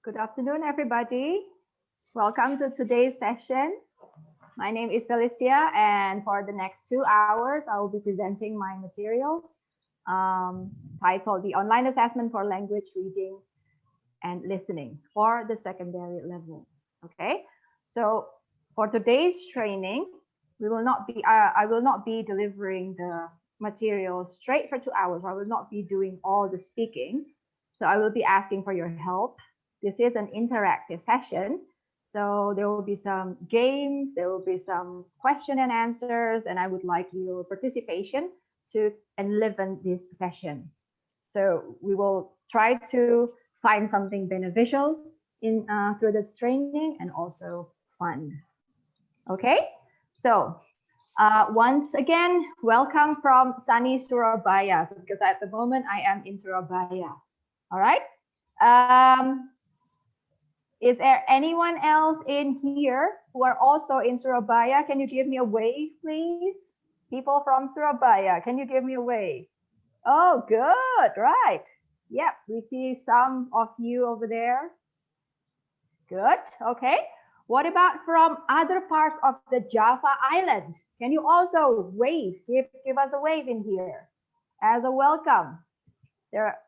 Good afternoon, everybody. Welcome to today's session. My name is Felicia, and for the next 2 hours, I will be presenting my materials titled The Online Assessment for Language Reading and Listening for the secondary level. Okay, so for today's training, I will not be delivering the material straight for 2 hours. I will not be doing all the speaking. So I will be asking for your help. This is an interactive session. So there will be some games, there will be some question and answers, and I would like your participation to enliven this session. So we will try to find something beneficial in through this training and also fun. Okay, so once again, welcome from sunny Surabaya, because at the moment I am in Surabaya. All right. Is there anyone else in here who are also in Surabaya? Can you give me a wave, please? People from Surabaya, can you give me a wave? Oh, good, right. Yep, we see some of you over there. Good, okay. What about from other parts of the Java Island? Can you also wave? Give us a wave in here as a welcome. There are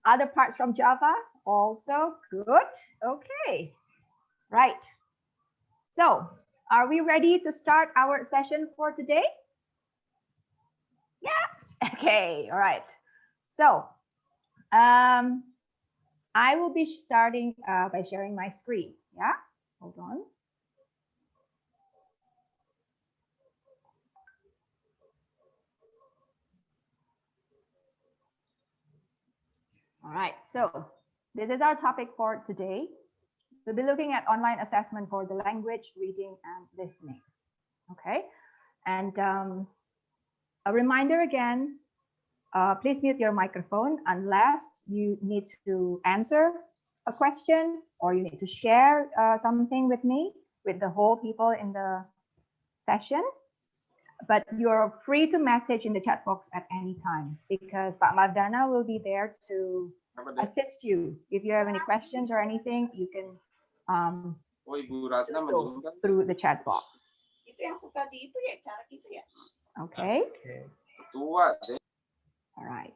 other parts from Java also. Good. Okay. Right. So, are we ready to start our session for today? Yeah. Okay. All right. So, I will be starting by sharing my screen. Yeah. Hold on. All right. So, this is our topic for today. We'll be looking at online assessment for the language, reading, and listening. Okay, and a reminder again, please mute your microphone unless you need to answer a question or you need to share something with me, with the whole people in the session. But you're free to message in the chat box at any time because Pak Mardana will be there to assist you. If you have any questions or anything, you can through the chat box. Okay. All right.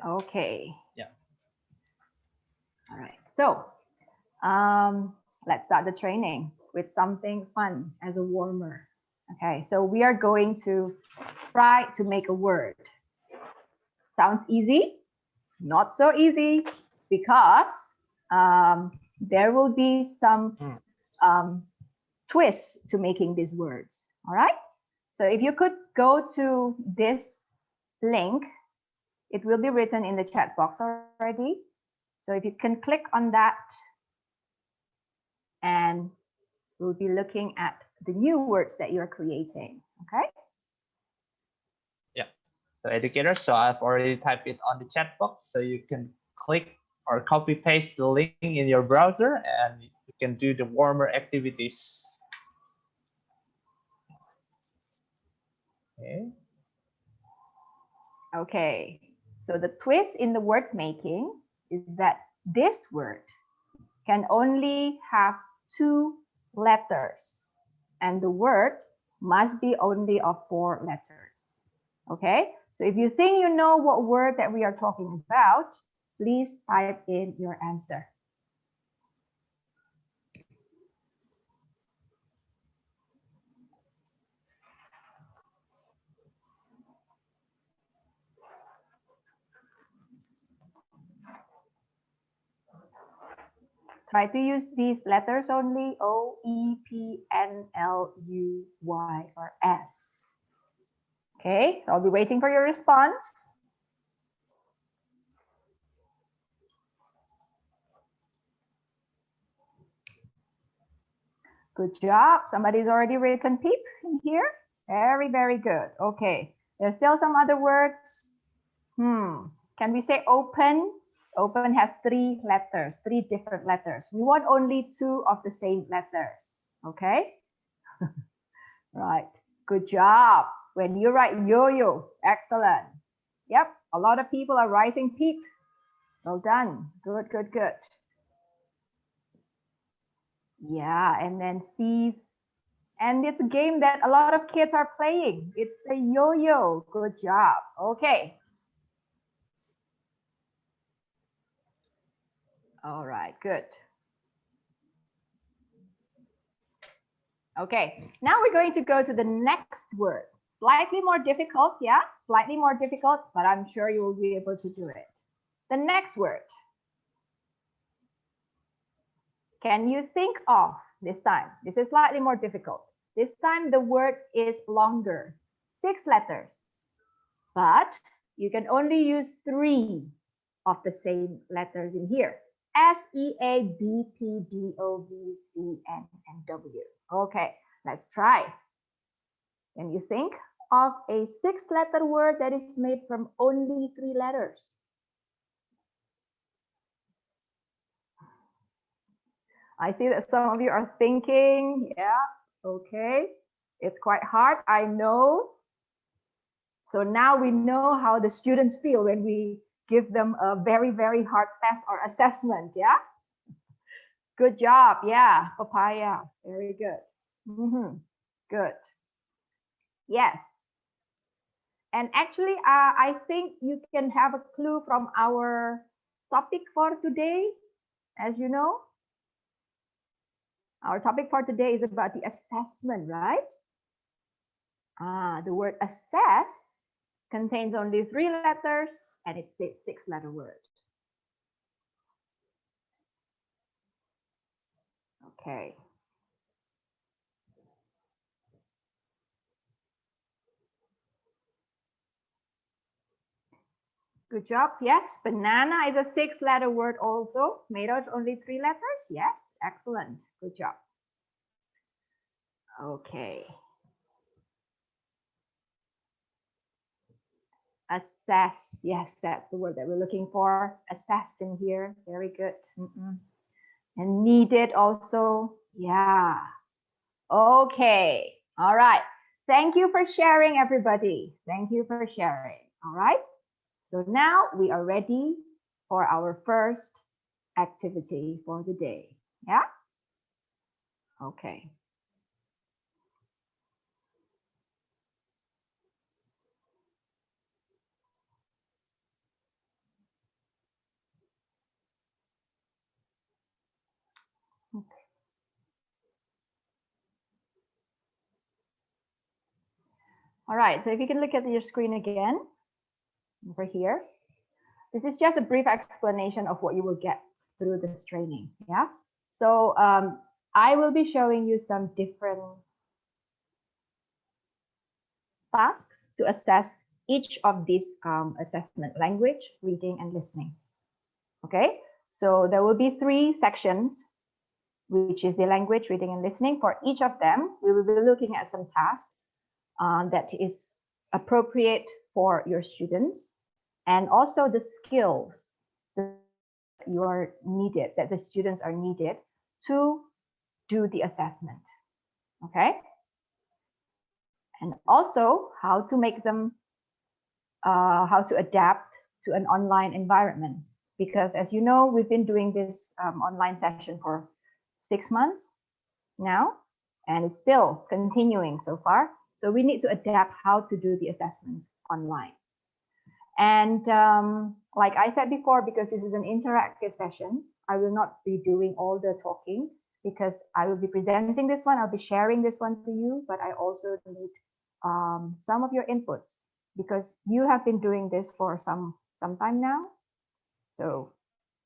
Okay. Yeah. All right. So let's start the training with something fun as a warmer. Okay. So we are going to try to make a word. Sounds easy? Not so easy because there will be some twists to making these words. All right. So if you could go to this link, it will be written in the chat box already. So if you can click on that, and we'll be looking at the new words that you're creating. Okay. Yeah. So educators, so I've already typed it on the chat box, so you can click or copy paste the link in your browser and you can do the warmer activities. Okay. Okay. So the twist in the word making is that this word can only have 2 letters and the word must be only of 4 letters. Okay. So if you think you know what word that we are talking about, please type in your answer. Try to use these letters only, O, E, P, N, L, U, Y, or S. Okay, I'll be waiting for your response. Good job. Somebody's already written peep in here. Very, very good. Okay, there's still some other words. Can we say open? Open has 3 letters, 3 different letters. We want only 2 of the same letters. Okay. Right. Good job. When you write yo-yo, excellent. Yep. A lot of people are writing peep. Well done. Good, good, good. Yeah, and then C's. And it's a game that a lot of kids are playing. It's the yo-yo. Good job. Okay. All right, good. Okay, now we're going to go to the next word. Slightly more difficult, yeah? Slightly more difficult, but I'm sure you will be able to do it. The next word. Can you think of this time? This is slightly more difficult. This time the word is longer, 6 letters, but you can only use 3 of the same letters in here. S, E, A, B, P, D, O, V, C, N, and W. Okay, let's try. Can you think of a 6-letter word that is made from only 3 letters? I see that some of you are thinking, yeah, okay. It's quite hard, I know. So now we know how the students feel when we give them a very, very hard test or assessment, yeah? Good job, yeah, papaya, very good. Good. Yes. And actually, I think you can have a clue from our topic for today, as you know. Our topic for today is about the assessment, right? The word assess contains only 3 letters and it's a 6-letter word. Okay. Good job. Yes, banana is a 6-letter word also, made out of only 3 letters. Yes, excellent. Good job. Okay. Assess. Yes, that's the word that we're looking for. Assess in here. Very good. And needed also. Yeah. Okay. All right. Thank you for sharing, everybody. Thank you for sharing. All right. So now we are ready for our first activity for the day. Yeah? Okay. Okay. All right, so if you can look at your screen again, over here, this is just a brief explanation of what you will get through this training, yeah? So I will be showing you some different tasks to assess each of these assessment: language, reading, and listening, okay? So there will be 3 sections, which is the language, reading, and listening. For each of them, we will be looking at some tasks that is appropriate for your students, and also the skills that you are needed, that the students are needed to do the assessment, okay? And also how to make them, how to adapt to an online environment. Because as you know, we've been doing this online session for 6 months now, and it's still continuing so far. So we need to adapt how to do the assessments online. And like I said before, because this is an interactive session, I will not be doing all the talking because I will be presenting this one. I'll be sharing this one to you, but I also need some of your inputs because you have been doing this for some time now. So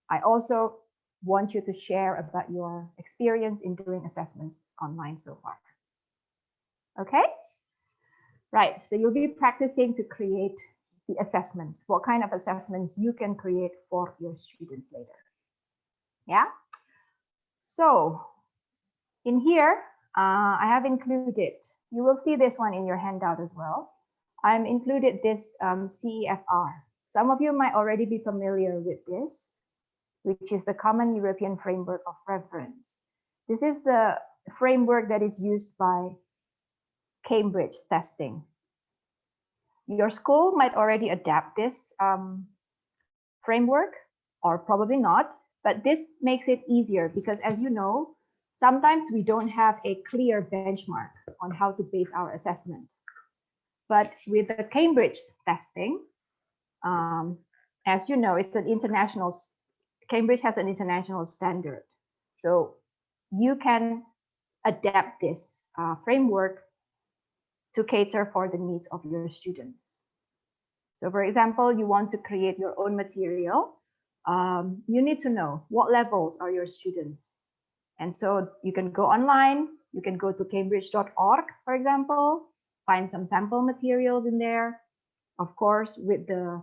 I also want you to share about your experience in doing assessments online so far. Okay? Right, so you'll be practicing to create the assessments, what kind of assessments you can create for your students later. Yeah? So in here, I have included, you will see this one in your handout as well. I'm included this CEFR. Some of you might already be familiar with this, which is the Common European Framework of Reference. This is the framework that is used by Cambridge testing. Your school might already adapt this framework, or probably not, but this makes it easier because, as you know, sometimes we don't have a clear benchmark on how to base our assessment. But with the Cambridge testing, as you know, it's an international, Cambridge has an international standard. So you can adapt this framework to cater for the needs of your students. So for example, you want to create your own material. You need to know what levels are your students. And so you can go online, you can go to cambridge.org, for example, find some sample materials in there, of course, with the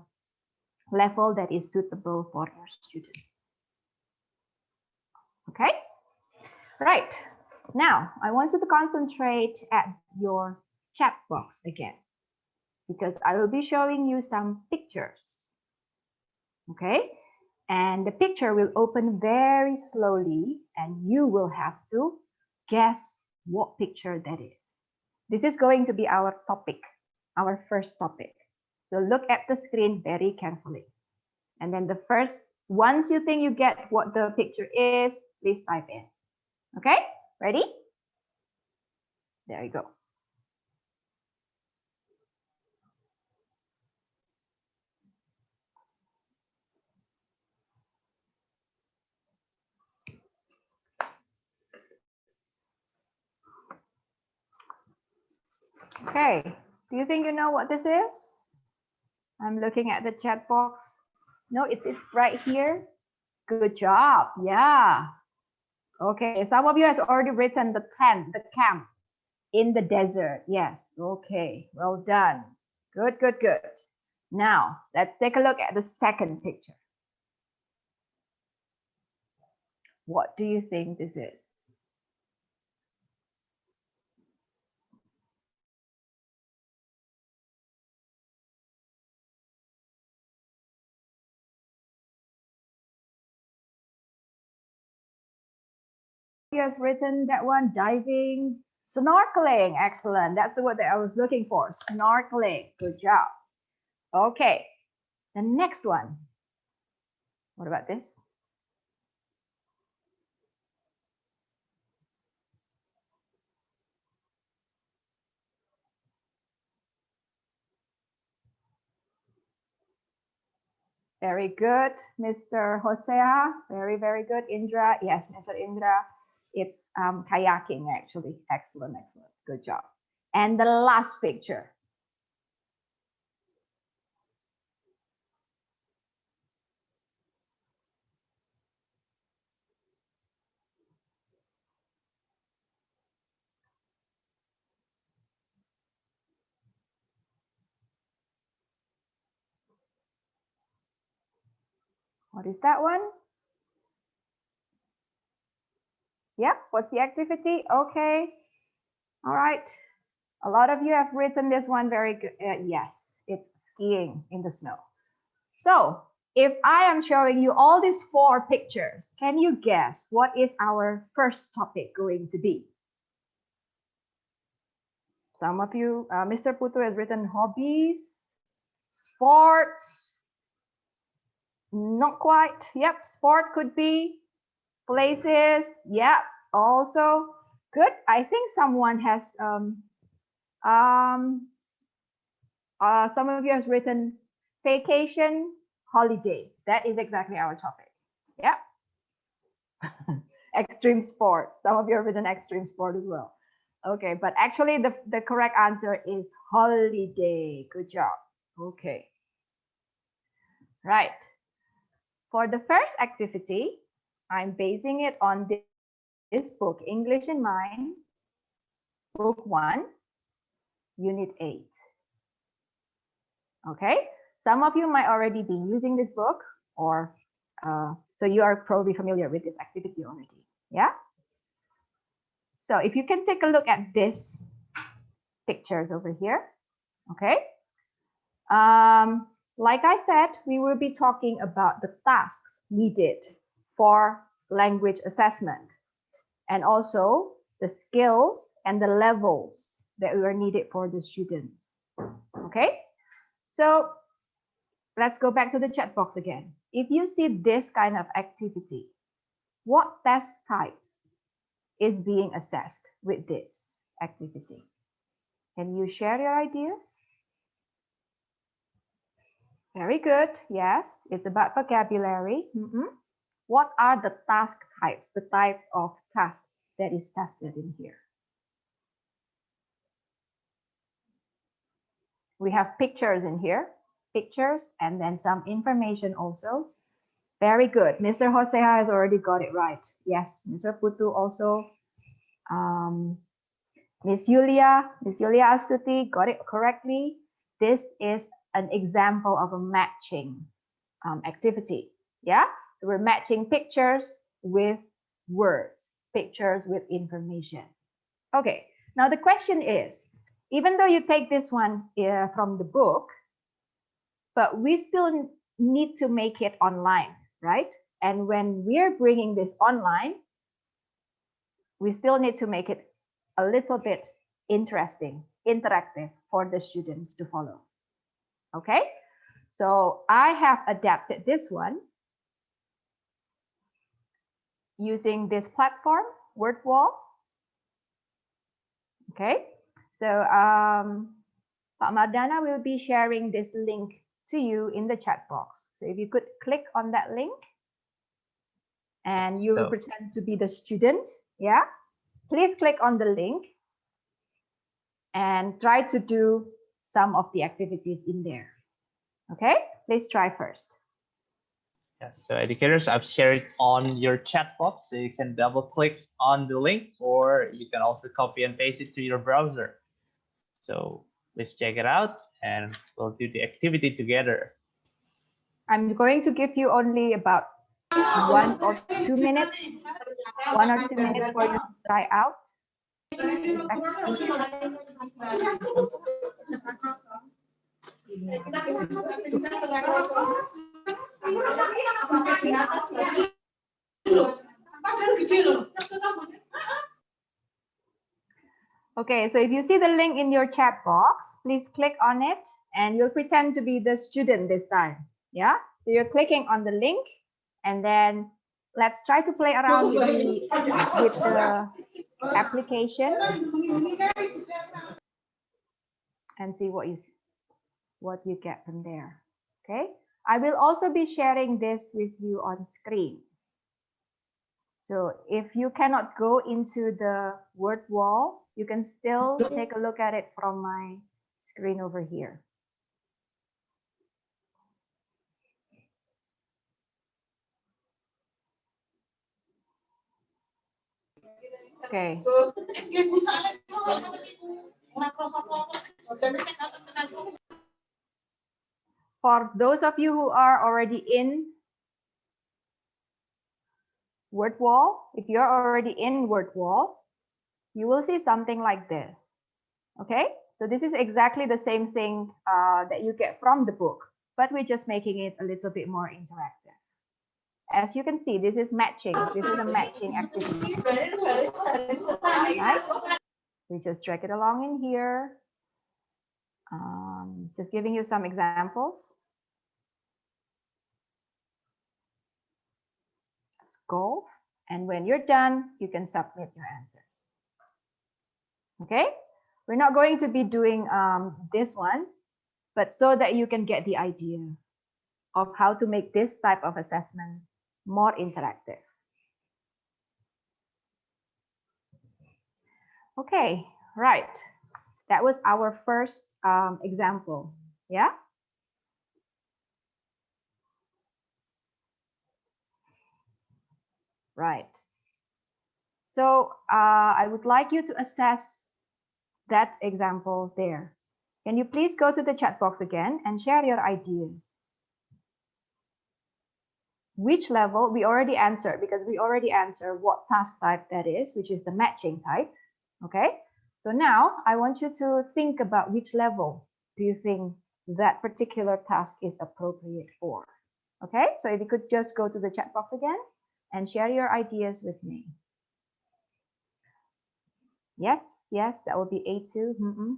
level that is suitable for your students. Okay, right. Now, I want you to concentrate at your chat box again, because I will be showing you some pictures. Okay, and the picture will open very slowly, and you will have to guess what picture that is. This is going to be our topic, our first topic. So look at the screen very carefully. And then once you think you get what the picture is, please type in. Okay, ready? There you go. Okay, do you think you know what this is? I'm looking at the chat box. No, it is right here. Good job. Yeah. Okay, some of you has already written the tent, the camp in the desert. Yes. Okay, well done. Good, good, good. Now, let's take a look at the second picture. What do you think this is? He has written that one, diving, snorkeling. Excellent. That's the word that I was looking for. Snorkeling. Good job. Okay. The next one. What about this? Very good, Mr. Hosea. Very, very good. Indra. Yes, Mr. Indra. It's kayaking, actually. Excellent, excellent. Good job. And the last picture. What is that one? Yep, what's the activity? Okay. All right. A lot of you have written this one very good. Yes, it's skiing in the snow. So if I am showing you all these 4 pictures, can you guess what is our first topic going to be? Some of you, Mr. Putu has written hobbies, sports, not quite. Yep, sport could be, places. Yep, also good. I think someone has, some of you has written vacation, holiday. That is exactly our topic. Yeah. Extreme sport. Some of you have written extreme sport as well. Okay, but actually the correct answer is holiday. Good job. Okay. Right. For the first activity, I'm basing it on this book, English in Mind, Book 1, Unit 8. Okay, some of you might already be using this book, or so you are probably familiar with this activity already. Yeah. So if you can take a look at this pictures over here. Okay. Like I said, we will be talking about the tasks needed for language assessment, and also the skills and the levels that were needed for the students. Okay, so let's go back to the chat box again. if you see this kind of activity, what test types is being assessed with this activity? Can you share your ideas? Very good. Yes, it's about vocabulary. What are the task types, the type of tasks that is tested in here? We have pictures in here, pictures, and then some information also. Very good. Mr. Hosea has already got it right. Yes, Mr. Putu also. Miss Yulia Astuti got it correctly. This is an example of a matching activity. Yeah, we're matching pictures with words, pictures with information. Okay, now the question is, even though you take this one from the book, but we still need to make it online, right? And when we're bringing this online, we still need to make it a little bit interesting, interactive for the students to follow. Okay, so I have adapted this one using this platform, WordWall. Okay, so Pak Mardana will be sharing this link to you in the chat box. So if you could click on that link and you will pretend to be the student, yeah, please click on the link and try to do some of the activities in there. Okay, please try first. Yes, so educators, I've shared it on your chat box, so you can double click on the link, or you can also copy and paste it to your browser. So let's check it out and we'll do the activity together. I'm going to give you only about 1 or 2 minutes, 1 or 2 minutes for you to try out. Okay, so if you see the link in your chat box, please click on it and you'll pretend to be the student this time. Yeah, so you're clicking on the link and then let's try to play around with the application and see what you get from there. Okay, I will also be sharing this with you on screen. So if you cannot go into the word wall, you can still take a look at it from my screen over here. Okay. For those of you who are already in word wall, if you're already in word wall, you will see something like this. Okay, so this is exactly the same thing that you get from the book, but we're just making it a little bit more interactive. As you can see, this is matching. This is a matching activity. Right? We just drag it along in here. Just giving you some examples. Let's go. And when you're done, you can submit your answers. Okay? We're not going to be doing this one, but so that you can get the idea of how to make this type of assessment more interactive. Okay, right. That was our first example. Yeah? Right. So I would like you to assess that example there. Can you please go to the chat box again and share your ideas? Which level? We already answered because we already answered what task type that is, which is the matching type. Okay. So now I want you to think about which level do you think that particular task is appropriate for. Okay. So if you could just go to the chat box again and share your ideas with me. Yes, yes, that would be A2.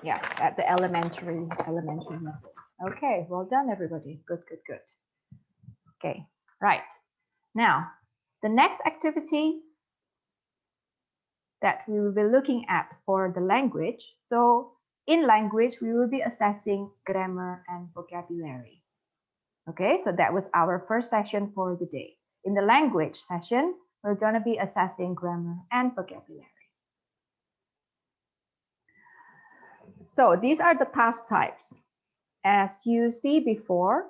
Yes, at the elementary level. Okay, well done, everybody. Good, good, good. Okay, right. Now, the next activity that we will be looking at for the language. So in language, we will be assessing grammar and vocabulary. Okay, so that was our first session for the day. In the language session, we're going to be assessing grammar and vocabulary. So these are the task types. As you see before,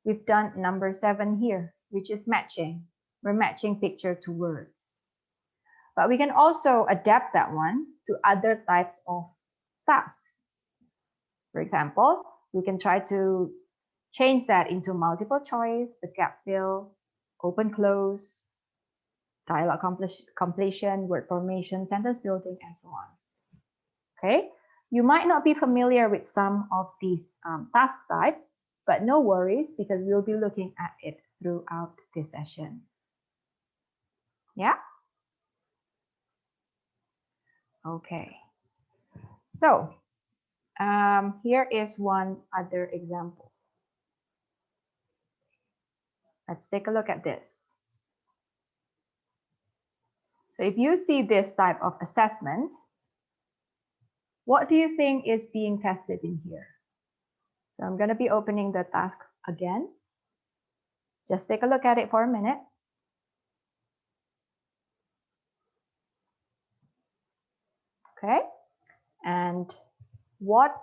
we've done number 7 here, which is matching. We're matching picture to words. But we can also adapt that one to other types of tasks. For example, we can try to change that into multiple choice, the gap fill, open close, dialogue completion, word formation, sentence building, and so on. Okay, you might not be familiar with some of these task types, but no worries because we'll be looking at it throughout this session. Yeah? Okay. So here is one other example. Let's take a look at this. So if you see this type of assessment, what do you think is being tested in here? So I'm going to be opening the task again. Just take a look at it for a minute. Okay. And what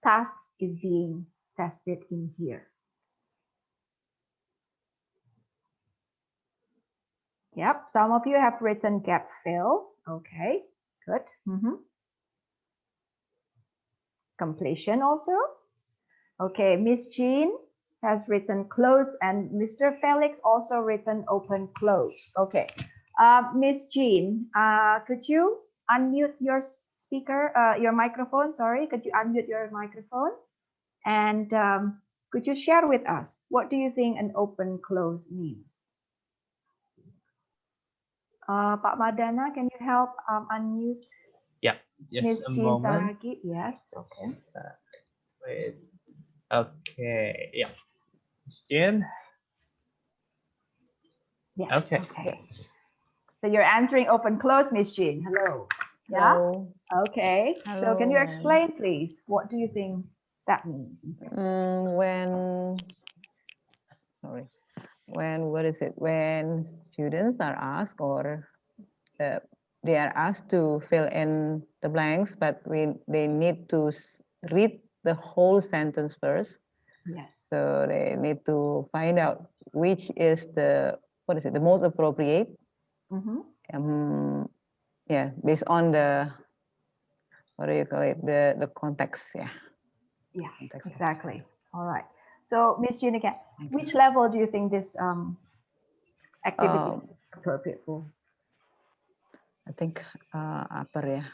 tasks is being tested in here? Yep, some of you have written gap fill. Okay, good. Completion also. Okay, Miss Jean has written close and Mr. Felix also written open close. Okay, Miss Jean, could you unmute your speaker, your microphone? Sorry, could you unmute your microphone? And could you share with us, what do you think an open close means? Pak Madana, can you help unmute? Yeah, just Miss a Jean moment. Saragi? Yes, okay. Wait. Okay, yeah. Miss Jean? Yes, Okay. okay. So you're answering open close, Miss Jean. Hello. Yeah? Hello. Okay. Hello, So can you ma'am. explain, please? What do you think that means? When students are asked or they are asked to fill in the blanks, but they need to read the whole sentence first. Yes. So they need to find out which is the most appropriate. Yeah, based on the the context. Yeah. Yeah, Context. exactly. All right. So Miss Jean again, which level do you think this activity is appropriate for? I think upper,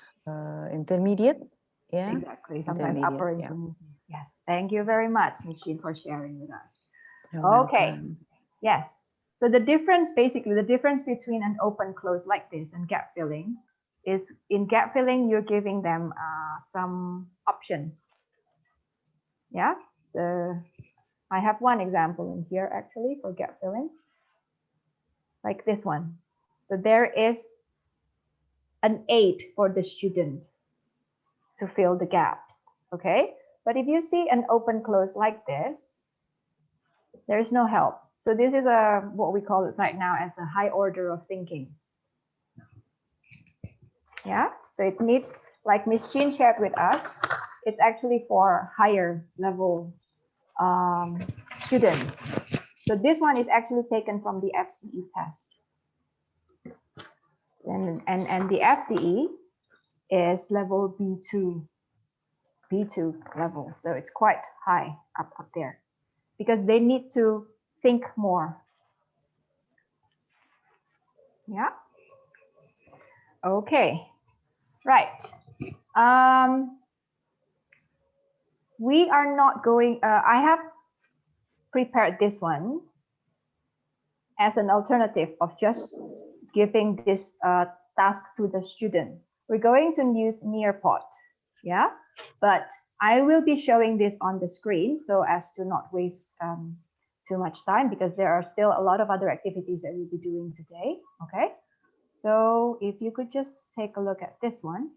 intermediate. Yeah. Exactly. Sometimes upper intermediate. Yeah. Yes. Thank you very much, Miss Jean, for sharing with us. You're Okay. welcome. Yes. So the difference, basically, the difference between an open close like this and gap filling is in gap filling, you're giving them some options. Yeah. So I have one example in here actually for gap filling, like this one. So there is an aid for the student to fill the gaps. Okay. But if you see an open close like this, there is no help. So this is what we call it right now as a high order of thinking. Yeah, so it needs, like Miss Jean shared with us, it's actually for higher levels students. So this one is actually taken from the FCE test. And the FCE is level B2 level. So it's quite high up there because they need to think more. Yeah. Okay. Right. We are not going, I have prepared this one as an alternative of just giving this task to the student. We're going to use Nearpod. Yeah, but I will be showing this on the screen so as to not waste too much time, because there are still a lot of other activities that we'll be doing today. Okay, so if you could just take a look at this one.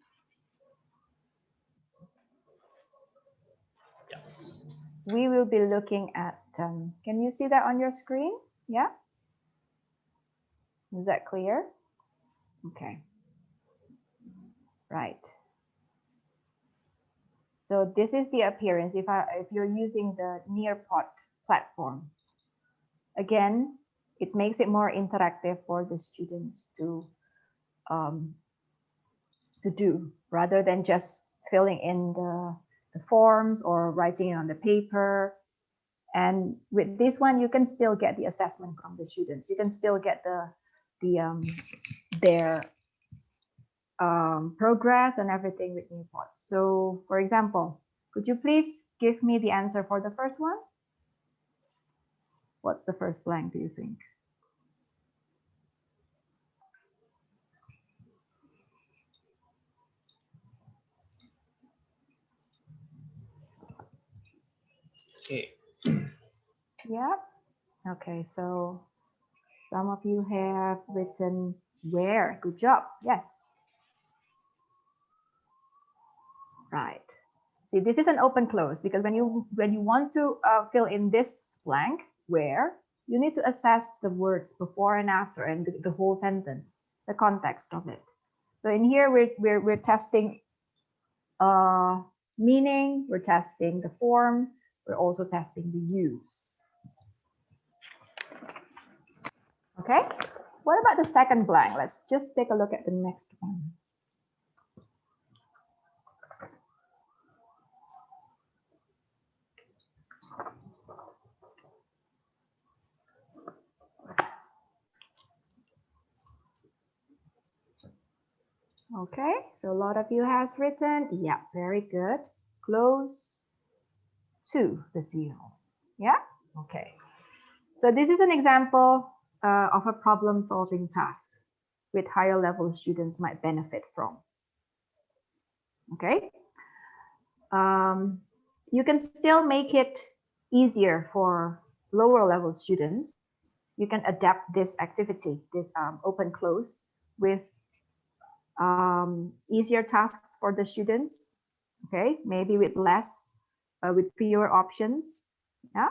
We will be looking at, can you see that on your screen? Yeah? Is that clear? Okay. Right. So this is the appearance if you're using the Nearpod platform. Again, it makes it more interactive for the students to do, rather than just filling in the forms or writing it on the paper. And with this one, you can still get the assessment from the students. You can still get their progress and everything with Nearpod. So, for example, could you please give me the answer for the first one? What's the first blank, do you think? Okay. Yeah. Okay, so some of you have written where. Good job. Yes. Right. See, this is an open close, because when you want to fill in this blank where, you need to assess the words before and after and the whole sentence, the context of it. So in here we're testing meaning, we're testing the form, we're also testing the use. Okay, what about the second blank? Let's just take a look at the next one. Okay, so a lot of you has written, yeah, very good. Close to the seals. Yeah, okay. So this is an example of a problem-solving task with higher level students might benefit from. Okay. You can still make it easier for lower level students. You can adapt this activity, this open close, with easier tasks for the students. Okay, maybe with fewer options. Yeah,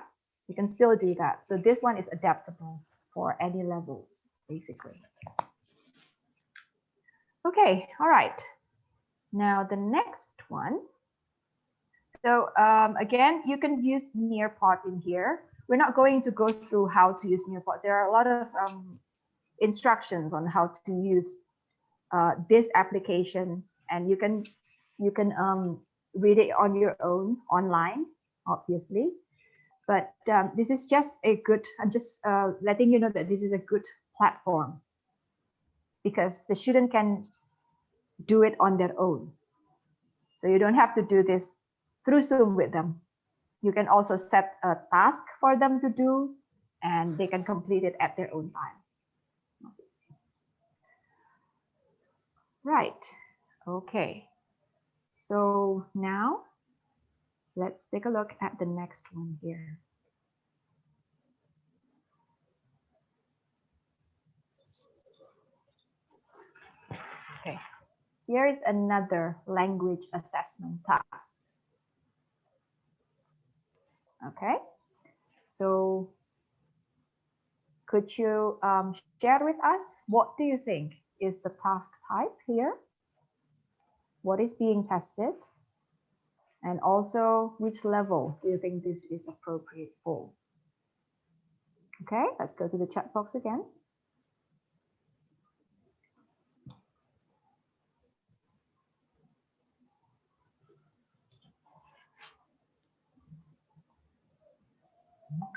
you can still do that. So this one is adaptable for any levels, basically. Okay, all right. Now the next one. So again, you can use Nearpod in here. We're not going to go through how to use Nearpod. There are a lot of instructions on how to use this application, and you can read it on your own online, obviously. But this is just a good. I'm just letting you know that this is a good platform, because the student can do it on their own. So you don't have to do this through Zoom with them. You can also set a task for them to do, and they can complete it at their own time. Right. Okay. So now let's take a look at the next one here. Okay. Here is another language assessment task. Okay. So could you share with us, what do you think is the task type here? What is being tested? And also, which level do you think this is appropriate for? Okay, let's go to the chat box again.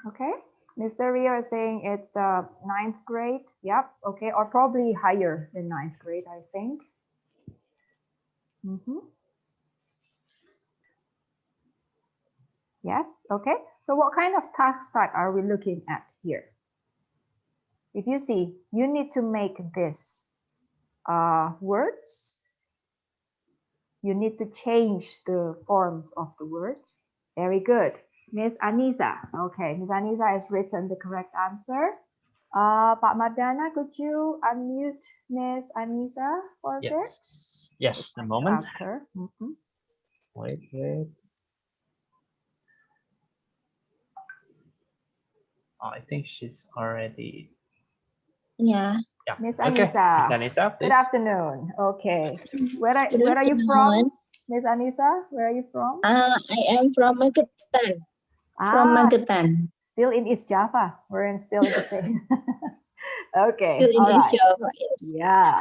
Okay, Mr. Rio is saying it's 9th grade. Yep, okay, or probably higher than 9th grade, I think. Yes, okay. So what kind of task type are we looking at here? If you see, you need to make this words You need to change the forms of the words. Very good. Miss Anisa. Okay, Miss Anisa has written the correct answer. Pak Mardana, could you unmute Miss Anisa for a bit? Yes. Yes, a I'd like to moment. ask her. Mhm. Wait. Oh, I think she's already. Yeah. Yeah. Miss Okay. Anisa. Miss Anita, Good please. afternoon. Okay. Where are Good you from, afternoon. Miss Anisa? Where are you from? I am from Magetan. From Ah, Magetan. still in East Java. Still in the same. Okay. Still in All right. Asia. Yes. Yeah.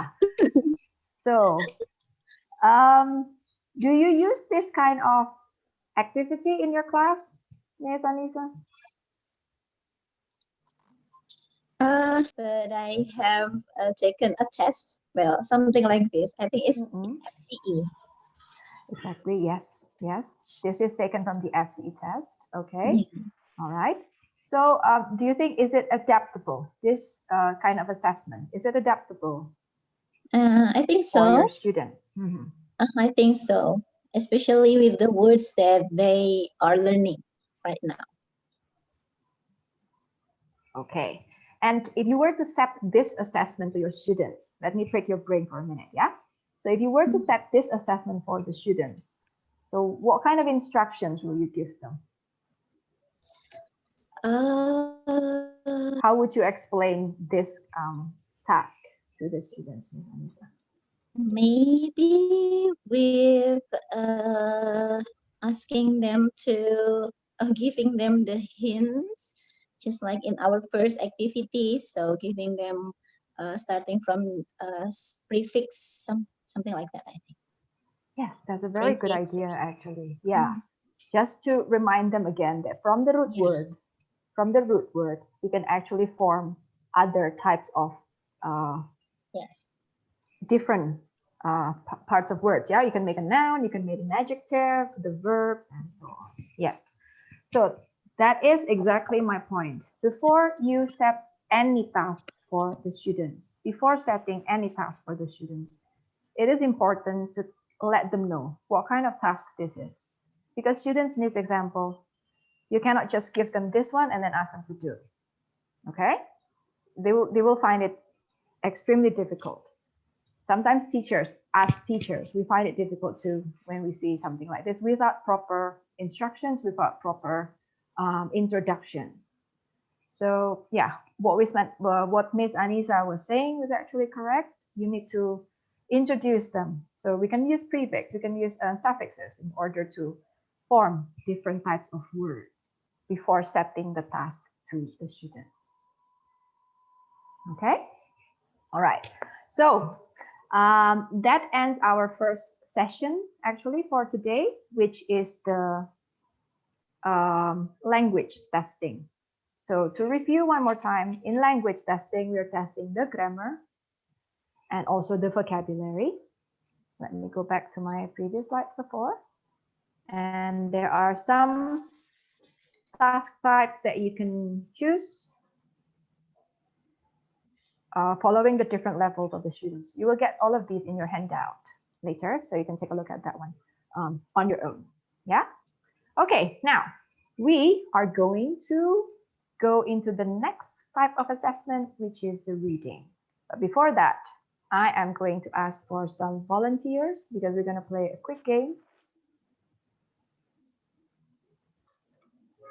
So, do you use this kind of activity in your class, Miss Anisa? But I have taken a test. Well, something like this. I think it's Mm-mm. FCE. Exactly. Yes. Yes. This is taken from the FCE test. Okay. Yeah. All right. So, do you think is it adaptable? This kind of assessment, is it adaptable I think for your so. students? Mhm. I think so. Especially with the words that they are learning right now. Okay. And if you were to set this assessment to your students, let me prick your brain for a minute, yeah? So if you were to set this assessment for the students, so what kind of instructions will you give them? How would you explain this task to the students, Ms. Anissa? Maybe with asking them to giving them the hints, just like in our first activity. So giving them starting from prefix, something like that, I think. Yes, that's a very good Prefix. idea, actually. Yeah, just to remind them again that from the root Yeah. word, we can actually form other types of Yes. different parts of words. Yeah, you can make a noun, you can make an adjective, the verbs, and so on. Yes. So that is exactly my point. Before you set any tasks for the students, before setting any task for the students, it is important to let them know what kind of task this is. Because students need example. You cannot just give them this one and then ask them to do it. Okay? They will find it extremely difficult. Sometimes teachers, as teachers, we find it difficult too when we see something like this without proper instructions, without proper introduction. So yeah, what Miss Anisa was saying was actually correct. You need to introduce them. So we can use prefix, we can use suffixes in order to form different types of words before setting the task to the students. Okay, all right. So that ends our first session actually for today, which is the language testing. So to review one more time, in language testing, we're testing the grammar and also the vocabulary. Let me go back to my previous slides before. And there are some task types that you can choose following the different levels of the students. You will get all of these in your handout later, so you can take a look at that one on your own. Yeah? Okay, now we are going to go into the next type of assessment, which is the reading. But before that, I am going to ask for some volunteers because we're going to play a quick game.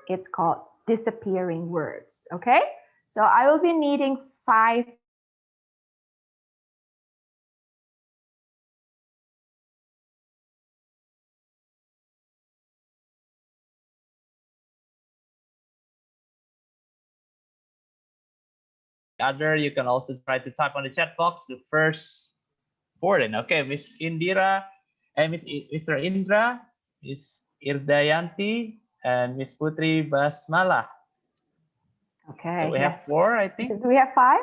It's called Disappearing Words, okay? So I will be needing 5 Other, you can also try to type on the chat box the first four. Then, okay, Miss Indira, and Mr. Indra, Miss Irdayanti, and Miss Putri Basmala. Okay, So we have yes. 4, I think. Do we have 5?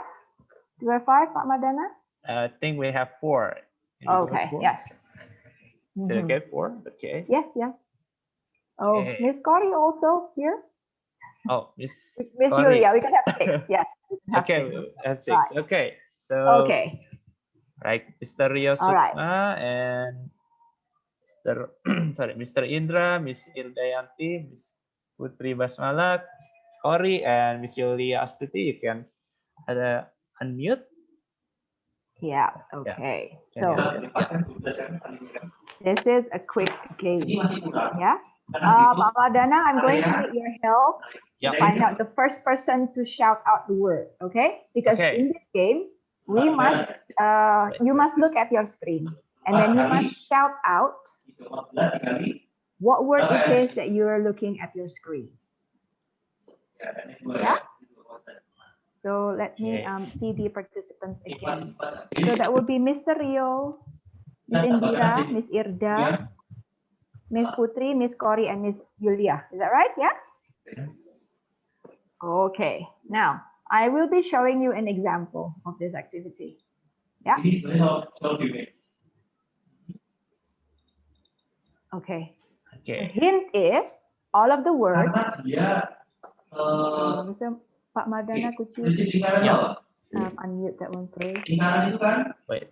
Do we have 5, Pak Madana? I think we have 4. Okay, 4? yes. Mhm. Okay, 4. Okay. Yes, yes. Oh, Okay. Miss Cory also here? Oh, Miss Yulia, we can have 6. Yes. We can have Okay, 6. that's 6. Right. Okay, so Okay. right, Mr. Rio All right. Sukma and Mr. Indra, Miss Irdayanti, Miss Putri Basmala, Cory, and Miss Yulia Astuti. You can unmute. Yeah, okay. So Yeah. this is a quick game. Yeah. Pak Wadana, I'm going to need your help to find out the first person to shout out the word, okay? Because Okay. in this game, we must you must look at your screen and then you must shout out what word it is that you are looking at your screen. Yeah. So let me see the participants again. So that would be Mr. Rio, Miss Indira, Miss Irda, Miss Putri, Miss Cory, and Miss Yulia. Is that right? Yeah? Okay. Now, I will be showing you an example of this activity. Yeah? Okay. The hint is all of the words. So, Pak Madana, could you unmute that one, please? Wait.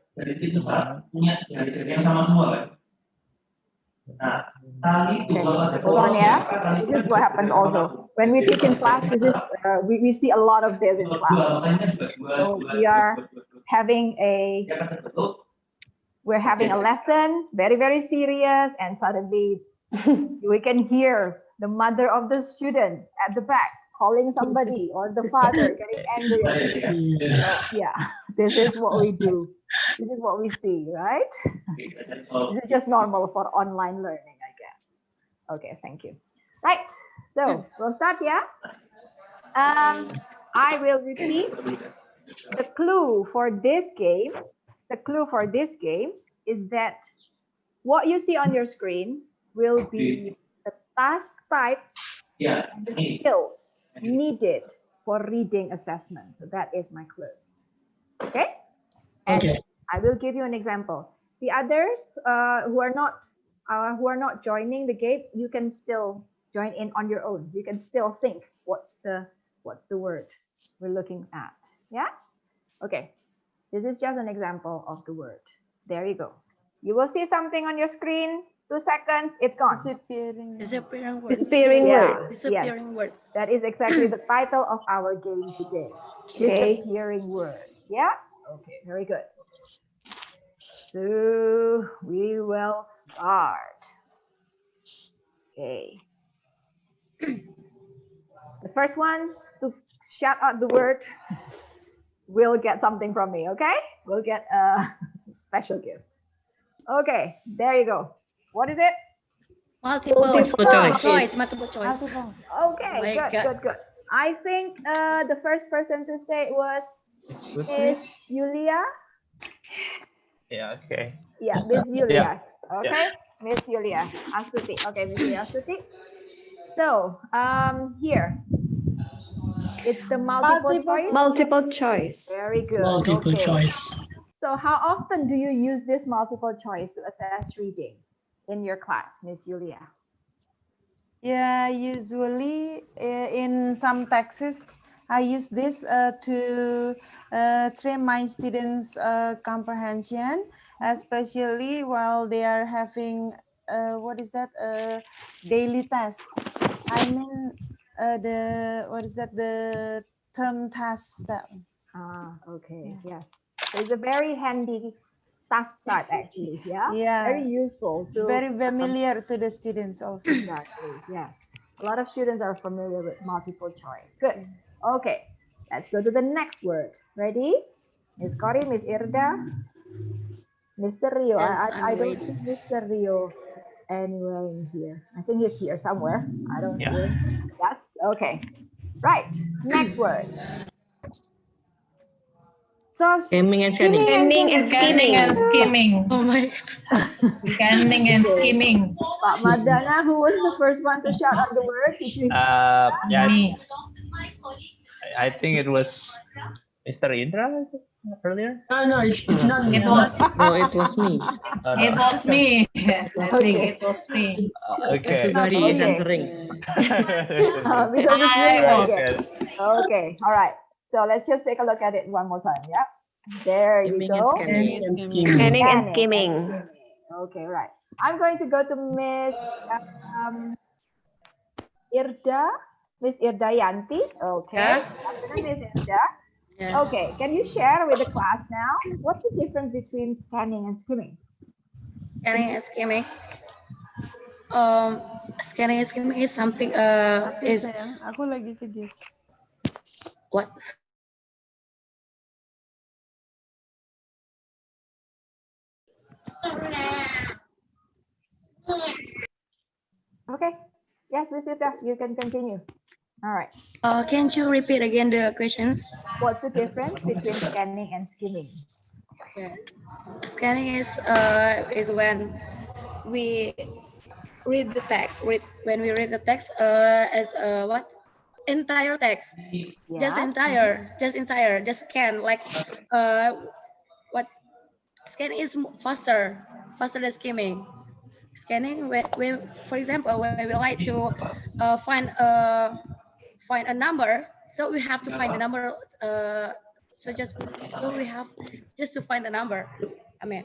Okay, hold on, yeah. This is what happens also. When we teach in class, this is we see a lot of this in class. So we are having a lesson, very, very serious, and suddenly we can hear the mother of the student at the back calling somebody or the father getting angry. So yeah, this is what we do. This is what we see, right? This is just normal for online learning, I guess. Okay, thank you. Right, so we'll start, yeah? I will repeat the clue for this game. The clue for this game is that what you see on your screen will be the task types and the skills needed for reading assessment. So that is my clue. Okay? And I will give you an example. The others who are not joining the game, you can still join in on your own. You can still think what's the word we're looking at. Yeah? Okay. This is just an example of the word. There you go. You will see something on your screen. 2 seconds, it's gone. Disappearing words. Disappearing words. That is exactly the title of our game today. Disappearing words. Yeah? Okay, very good. So we will start. Okay. The first one to shout out the word will get something from me, okay? We'll get a special gift. Okay, there you go. What is it? Multiple choice. Okay, good. I think the first person to say it was Miss Yulia. Yeah, okay. Yeah, Miss Yulia. Yeah. Okay, Miss Yulia Astuti. Okay, Miss Yulia Astuti. So, here. It's the multiple choice? Multiple choice. Very good. Multiple choice. So how often do you use this multiple choice to assess reading in your class, Miss Yulia? Yeah, usually in some texts, I use this to train my students' comprehension, especially while they are having, daily test. I mean, the term test. Okay, yes. So it's a very handy task type actually, yeah? Yeah. Very useful. Very familiar to the students also. Exactly, yes. A lot of students are familiar with multiple choice. Good. Okay, let's go to the next word. Ready? Miss Cory, Miss Irda, Mr. Rio. Yes, I don't see Mr. Rio anywhere in here. I think he's here somewhere. I don't see him. Yes, okay. Right, next word. So Scanning and skimming. Oh my God. Scanning and skimming. Pak Madana, who was the first one to shout out the word? Yeah, Me. I think it was Mr. Indra earlier. No, it's not me. It was me. Oh, no. It was me. I think it was me. Okay. Everybody is answering. Because it's really again. Okay, all right. So let's just take a look at it one more time. Yeah. There you go. Scanning and skimming. Scanning and skimming. Okay, right. I'm going to go to Miss Irda, Miss Irdayanti. Okay. Yeah. Afternoon, Miss Irda. Yeah. Okay, can you share with the class now? What's the difference between scanning and skimming? Scanning and skimming. Scanning and skimming is something Tapi is sayang, aku lagi kerja. what? Okay. Yes, Miss Irda, you can continue. All right. Can you repeat again the questions? What's the difference between scanning and skimming? Yeah. Scanning is when we read the text. When we read the text as what? Entire text. Just Yeah. entire. Just scan like what? Scan is faster than skimming. Scanning when for example when we like to find a number, so we have to find the number so we have just to find the number. I mean,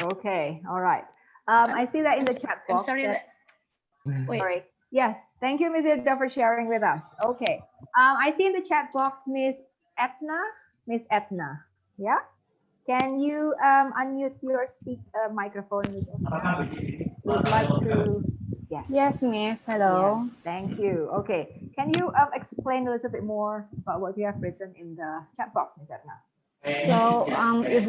Okay. All right. I see that in the chat I'm box. sorry that- wait. Sorry. Yes. Thank you, Ms. Irda, for sharing with us. Okay. I see in the chat box, Miss Etna. Miss Etna. Yeah. Can you unmute your microphone, Miss Etna? Would like to. Yes. Yes, Miss. Hello. Yes, thank you. Okay. Can you explain a little bit more about what you have written in the chat box, Ms. Etna? So if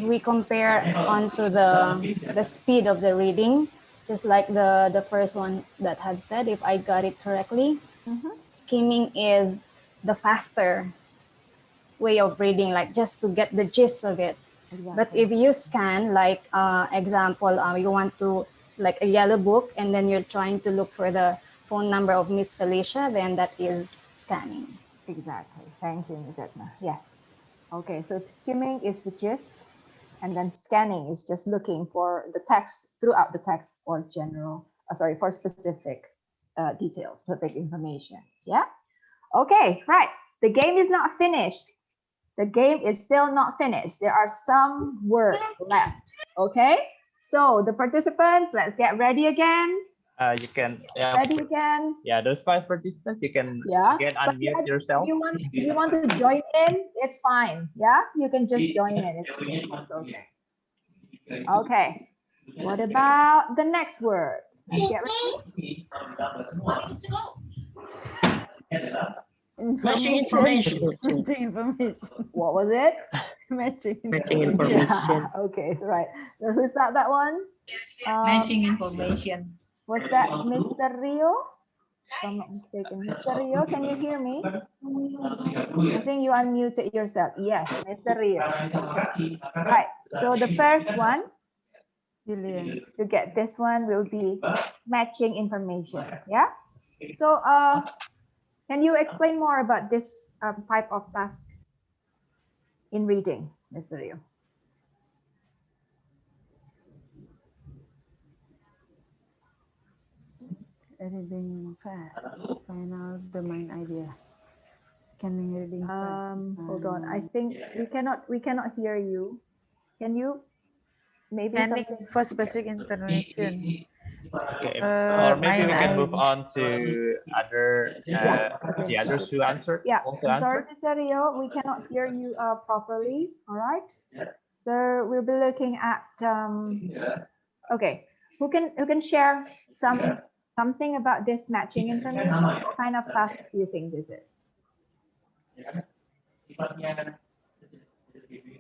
we compare onto the speed of the reading, just like the first one that have said, if I got it correctly, skimming is the faster way of reading, like just to get the gist of it. Exactly. But if you scan, like example, you want to like a yellow book, and then you're trying to look for the phone number of Miss Felicia, then that is scanning. Exactly. Thank you, Ms. Etna. Yes. Okay, so skimming is the gist, and then scanning is just looking for the text throughout the text for general, for specific details, specific information. Yeah. Okay, right. The game is not finished. The game is still not finished. There are some words left. Okay. So the participants, let's get ready again. You can Ready again. yeah, those 5 participants, you can Yeah. again But unmute yourself. If you want to join in, it's fine. Yeah, you can just join in. It's okay. Okay. What about the next word? Let's get ready. Matching information. Matching information. What was it? Matching Matching information. information. Yeah. Okay, so right. So who's that one? Matching information. Was that Mr. Rio? If I'm not mistaken. Mr. Rio, can you hear me? I think you unmuted yourself. Yes, Mr. Rio. Okay. Right. So the first one, Julian. to get this one, will be matching information. Yeah. So can you explain more about this type of task in reading, Mr. Rio? Reading fast. Find out the main idea. Scanning, reading fast. Hold on. I think we cannot hear you. Can you maybe Scanning something? for specific information. Okay. Or maybe we can move idea. on to other the others who answered. Yeah, Also I'm sorry, answered. Mr. Rio, we cannot hear you properly. All right. So we'll be looking at. Okay, who can share something about this matching information? What kind of tasks do you think this is?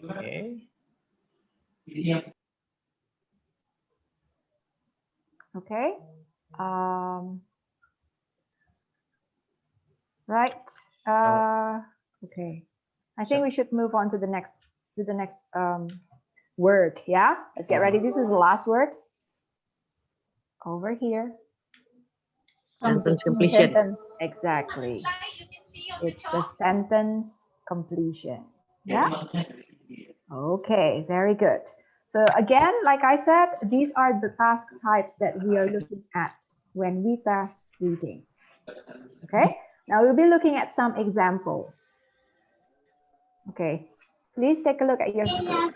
Okay. Okay. Right. Okay. I think we should move on to the next word. Yeah. Let's get ready. This is the last word. Over here. Sentence completion. Sentence. Exactly. It's a sentence completion. Yeah. Okay. Very good. So again, like I said, these are the task types that we are looking at when we task reading. Okay. Now we'll be looking at some examples. Okay. Please take a look at your screen.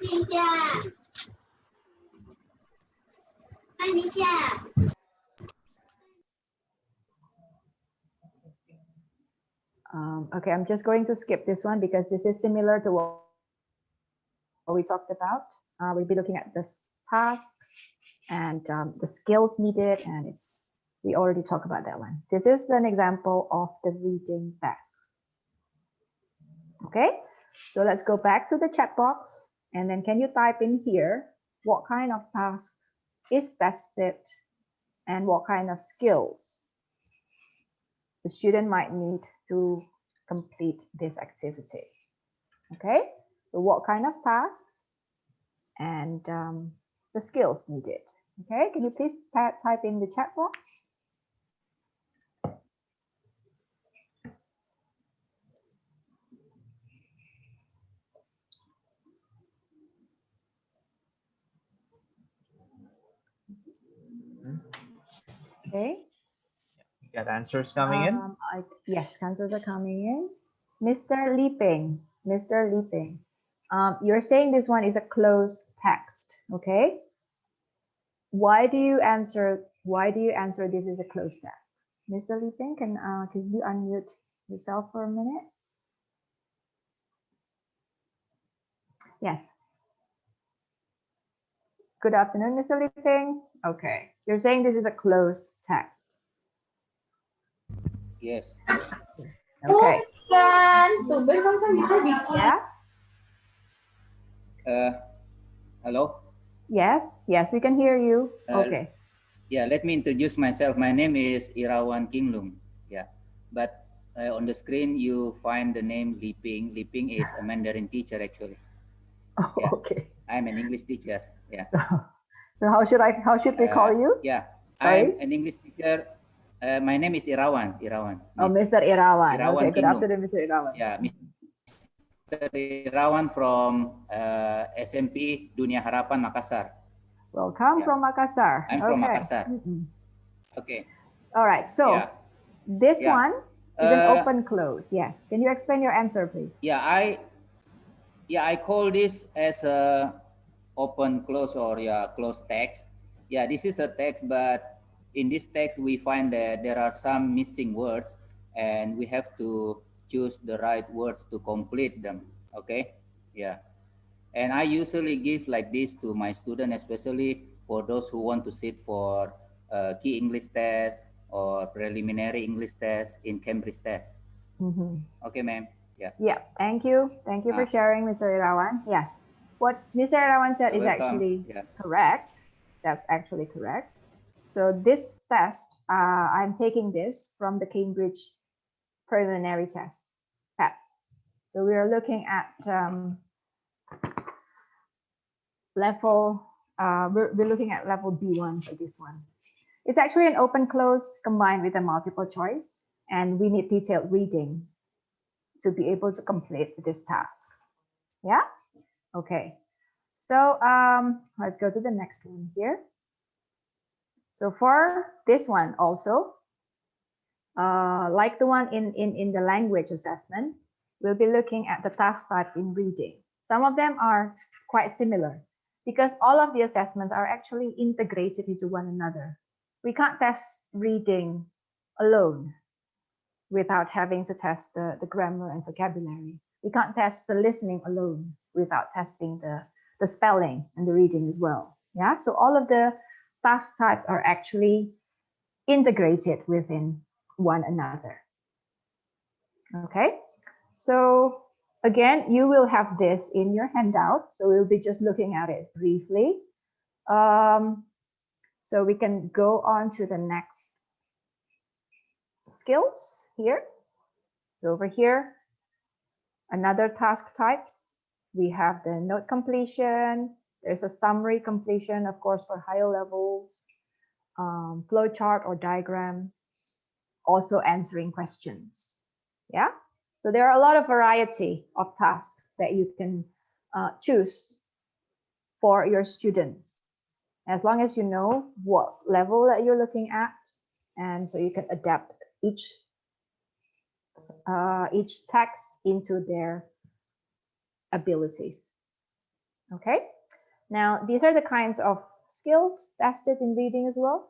Okay, I'm just going to skip this one because this is similar to what we talked about. We'll be looking at the tasks and the skills needed, and we already talked about that one. This is an example of the reading tasks. Okay, so let's go back to the chat box, and then can you type in here what kind of task is tested and what kind of skills the student might need to complete this activity. Okay, so what kind of tasks and the skills needed. Okay, can you please type in the chat box? Okay. You got answers coming in? Yes, answers are coming in. Mr. Liping, you're saying this one is a closed text, okay? Why do you answer this is a closed text? Mr. Liping, can you unmute yourself for a minute? Yes. Good afternoon, Mr. Liping. Okay, you're saying this is a closed text. Yes. Okay. Yeah. Hello. Yes. Yes, we can hear you. Okay. Yeah. Let me introduce myself. My name is Irawan Kinglung. Yeah. But on the screen you find the name Liping. Liping is a Mandarin teacher actually. Oh, yeah. okay. I'm an English teacher. Yeah. So how should we call you? Yeah. Sorry? I'm an English teacher. My name is Irawan. Oh, Mr. Irawan. Irawan Okay, good Kinglung. afternoon, Mr. Irawan. Yeah, Mr. Irawan from SMP Dunia Harapan Makassar. Welcome from Makassar. I'm from Makassar. Okay. All right. So this one is an open close. Yes. Can you explain your answer, please? Yeah, I call this as a open close or close text. Yeah, this is a text, but in this text we find that there are some missing words, and we have to choose the right words to complete them. Okay. Yeah. And I usually give like this to my students, especially for those who want to sit for key English test or preliminary English test in Cambridge test. Okay, ma'am. Yeah. Yeah. Thank you. Thank you for sharing, Mr. Irawan. Yes. What Mr. Irawan said is actually correct. That's actually correct. So this test, I'm taking this from the Cambridge preliminary test, PET. So we are looking at level, we're looking at level B1 for this one. It's actually an open close combined with a multiple choice, and we need detailed reading to be able to complete this task. Yeah? Okay. So let's go to the next one here. So for this one also, like the one in the language assessment, we'll be looking at the task types in reading. Some of them are quite similar because all of the assessments are actually integrated into one another. We can't test reading alone without having to test the grammar and vocabulary. We can't test the listening alone without testing the spelling and the reading as well. Yeah, so all of the task types are actually integrated within one another. Okay, so again, you will have this in your handout, so we'll be just looking at it briefly. So we can go on to the next skills here. So over here, another task types. We have the note completion. There's a summary completion, of course, for higher levels, flow chart or diagram, also answering questions. Yeah, so there are a lot of variety of tasks that you can choose for your students, as long as you know what level that you're looking at, and so you can adapt each text into their abilities. Okay, now these are the kinds of skills tested in reading as well?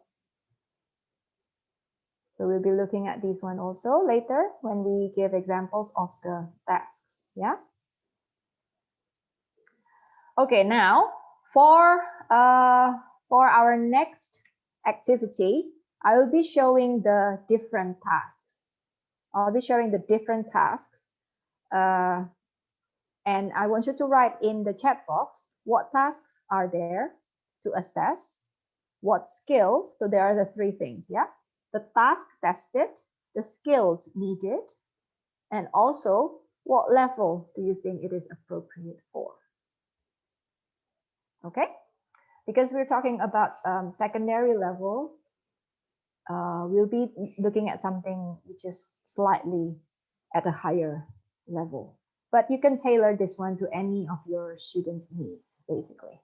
So we'll be looking at this one also later when we give examples of the tasks. Yeah. Okay, now for our next activity, I will be showing the different tasks. I'll be showing the different tasks. And I want you to write in the chat box what tasks are there to assess, what skills. So there are the three things, yeah? The task tested, the skills needed, and also what level do you think it is appropriate for? Okay, because we're talking about secondary level, we'll be looking at something which is slightly at a higher level. But you can tailor this one to any of your students' needs, basically.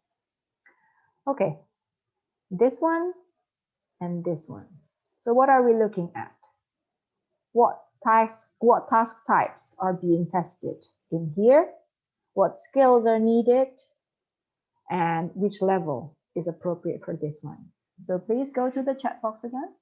Okay, this one and this one. So what are we looking at? What task types are being tested in here? What skills are needed? And which level is appropriate for this one? So please go to the chat box again.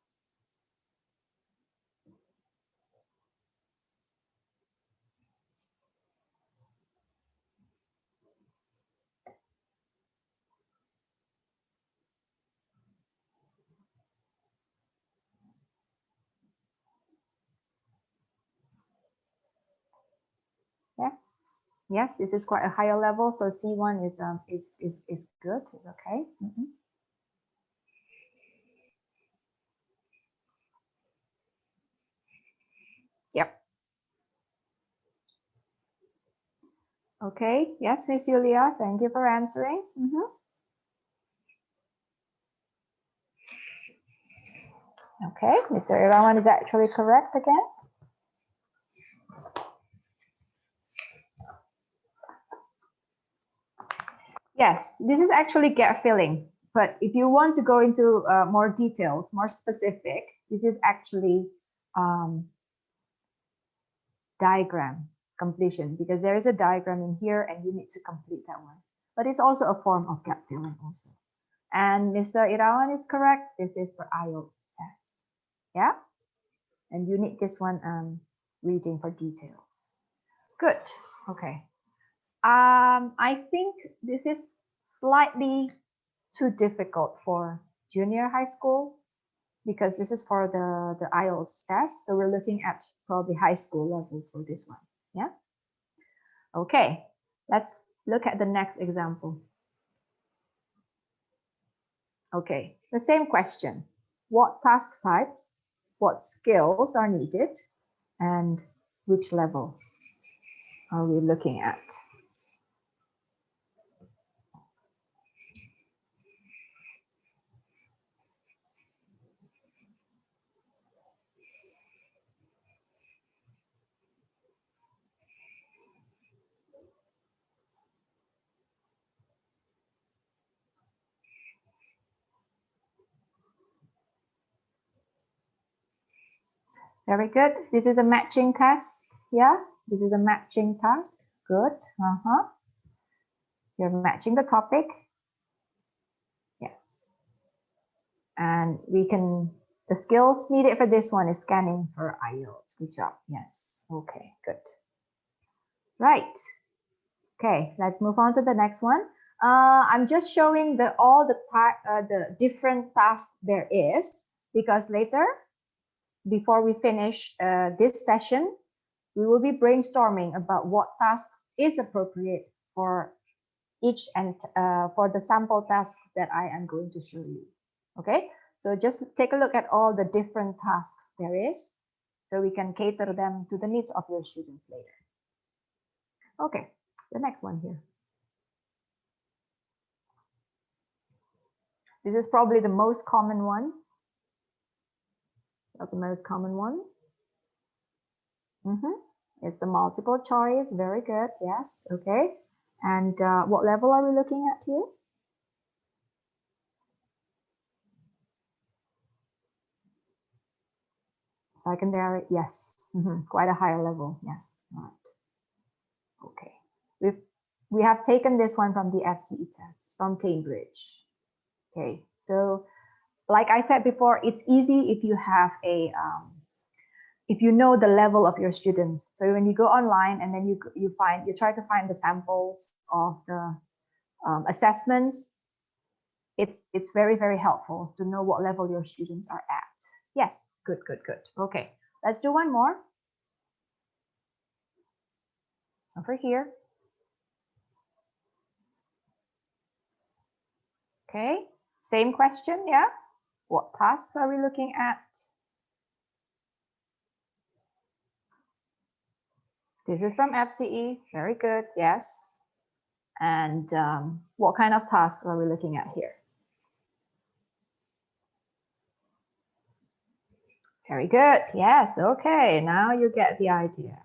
Yes, yes, this is quite a higher level. So C1 is good. It's okay. Yep. Okay. Yes, Miss Julia. Thank you for answering. Okay, Mr. Irawan is actually correct again. Yes, this is actually gap filling. But if you want to go into more details, more specific, this is actually diagram completion, because there is a diagram in here and you need to complete that one. But it's also a form of gap filling also. And Mr. Irawan is correct. This is for IELTS test. Yeah? And you need this one reading for details. Good. Okay. I think this is slightly too difficult for junior high school because this is for the IELTS test. So we're looking at probably high school levels for this one. Yeah. Okay. Let's look at the next example. Okay. The same question. What task types, what skills are needed, and which level are we looking at? Very good. This is a matching test. Yeah, this is a matching task. Good. You're matching the topic. Yes. And we can, the skills needed for this one is scanning for IELTS. Good job. Yes. Okay, good. Right. Okay, let's move on to the next one. I'm just showing all the different tasks there is, because later, before we finish this session, we will be brainstorming about what tasks is appropriate for each and for the sample tasks that I am going to show you. Okay, so just take a look at all the different tasks there is, so we can cater them to the needs of your students later. Okay, the next one here. This is probably the most common one. That's the most common one. It's the multiple choice. Very good. Yes. Okay. And what level are we looking at here? Secondary. Yes. Quite a higher level. Yes. Right. Okay. We have taken this one from the FCE test from Cambridge. Okay, so like I said before, it's easy if you have a if you know the level of your students. So when you go online and then you try to find the samples of the assessments, it's very, very helpful to know what level your students are at. Yes, good. Okay, let's do one more. Over here. Okay, same question, yeah? What tasks are we looking at? This is from FCE, very good, yes. And what kind of tasks are we looking at here? Very good, yes, okay, now you get the idea.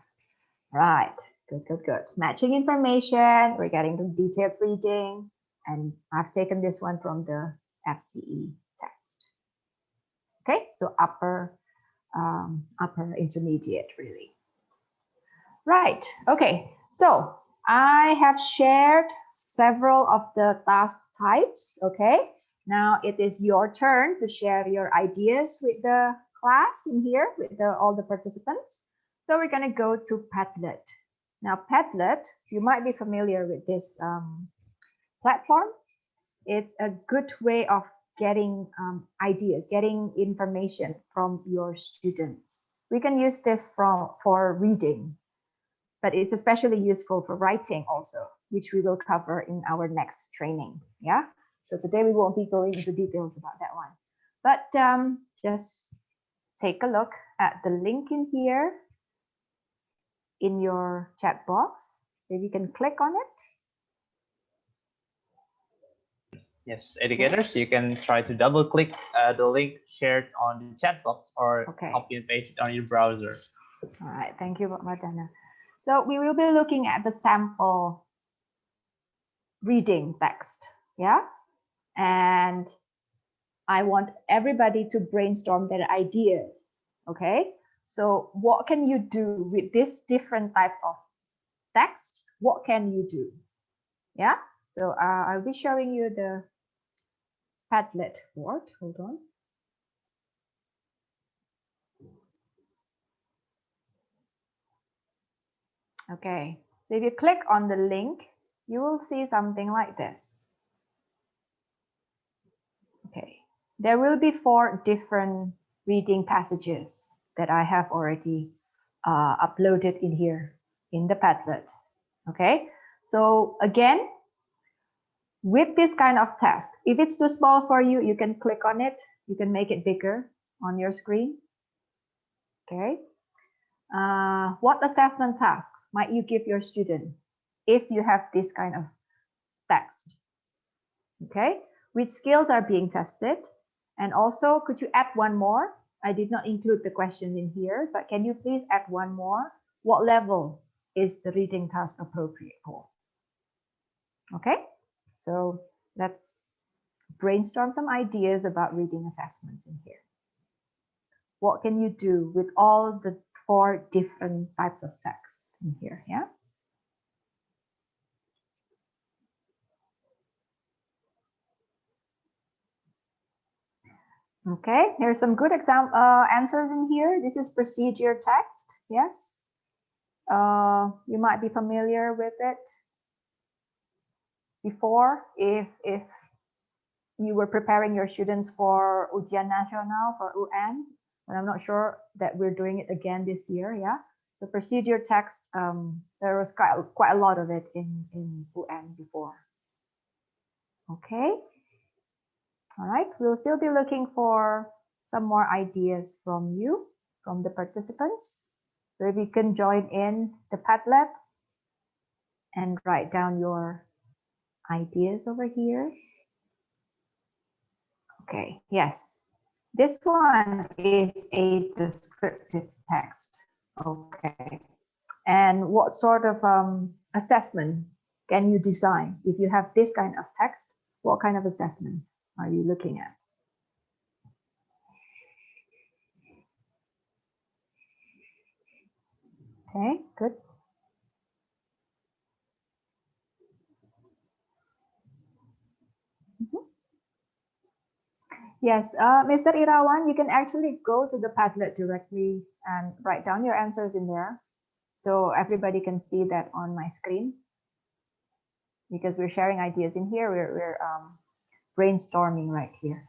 Right, good. Matching information, we're getting the detailed reading, and I've taken this one from the FCE test. Okay, so upper intermediate, really. Right, okay, so I have shared several of the task types, okay? Now it is your turn to share your ideas with the class in here, with all the participants. So we're gonna go to Padlet. Now Padlet, you might be familiar with this platform. It's a good way of getting ideas, getting information from your students. We can use this for reading, but it's especially useful for writing also, which we will cover in our next training. Yeah. So today we won't be going into details about that one, but just take a look at the link in here in your chat box. If you can click on it. Yes, educators, you can try to double click the link shared on the chat box or copy and paste it on your browser. All right, thank you, Madana. So we will be looking at the sample reading text, yeah? And I want everybody to brainstorm their ideas, okay? So what can you do with these different types of text? What can you do? Yeah, so I'll be showing you the Padlet board. Hold on. Okay, so if you click on the link, you will see something like this. Okay, there will be 4 different reading passages that I have already uploaded in here in the Padlet. Okay, so again, with this kind of test, if it's too small for you, you can click on it. You can make it bigger on your screen. Okay. What assessment tasks might you give your student if you have this kind of text? Okay. Which skills are being tested? And also, could you add one more? I did not include the question in here, but can you please add one more? What level is the reading task appropriate for? Okay. So let's brainstorm some ideas about reading assessments in here. What can you do with all the 4 different types of text in here? Yeah. Okay, there's some good answers in here. This is procedure text. Yes. You might be familiar with it before if you were preparing your students for Ujian Nasional, for UN, and I'm not sure that we're doing it again this year. Yeah. So procedure text, there was quite a lot of it in UN before. Okay. All right, we'll still be looking for some more ideas from you, from the participants. So if you can join in the Padlet and write down your ideas over here. Okay, yes. This one is a descriptive text. Okay. And what sort of assessment can you design? If you have this kind of text, what kind of assessment are you looking at? Okay, good. Yes, Mr. Irawan, you can actually go to the Padlet directly and write down your answers in there. So everybody can see that on my screen. Because we're sharing ideas in here, we're brainstorming right here.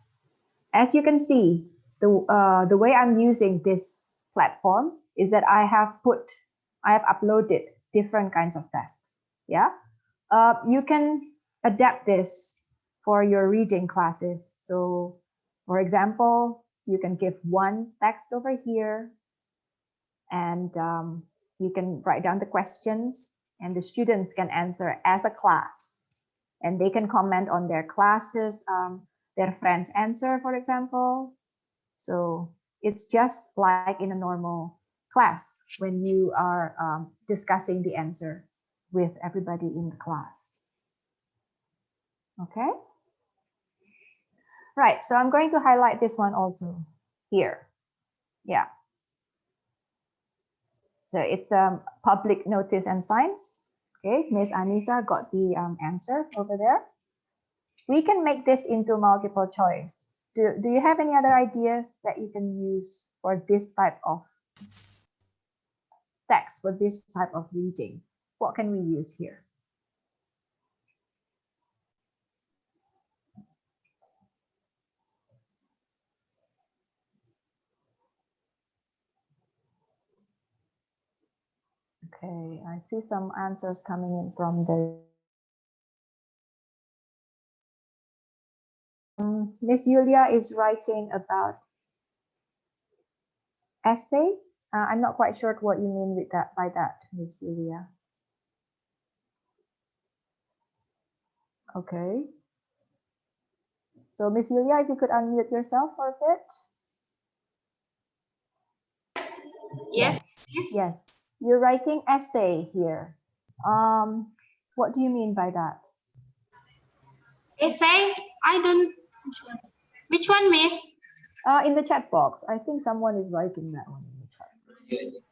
As you can see, the way I'm using this platform is that I have uploaded different kinds of tasks. Yeah, you can adapt this for your reading classes. So, for example, you can give one text over here, and you can write down the questions, and the students can answer as a class, and they can comment on their classes, their friends' answer, for example. So it's just like in a normal class when you are discussing the answer with everybody in the class. Okay. Right, so I'm going to highlight this one also here. Yeah. So it's public notice and signs. Okay, Miss Anissa got the answer over there. We can make this into multiple choice. Do you have any other ideas that you can use for this type of text, for this type of reading? What can we use here? Okay, I see some answers coming in from the Miss Yulia is writing about essay. I'm not quite sure what you mean with that by that, Miss Yulia. Okay. So Miss Yulia, if you could unmute yourself for a bit. Yes. Yes. You're writing essay here. What do you mean by that? Essay? I don't. Which one, Miss? In the chat box. I think someone is writing that one in the chat.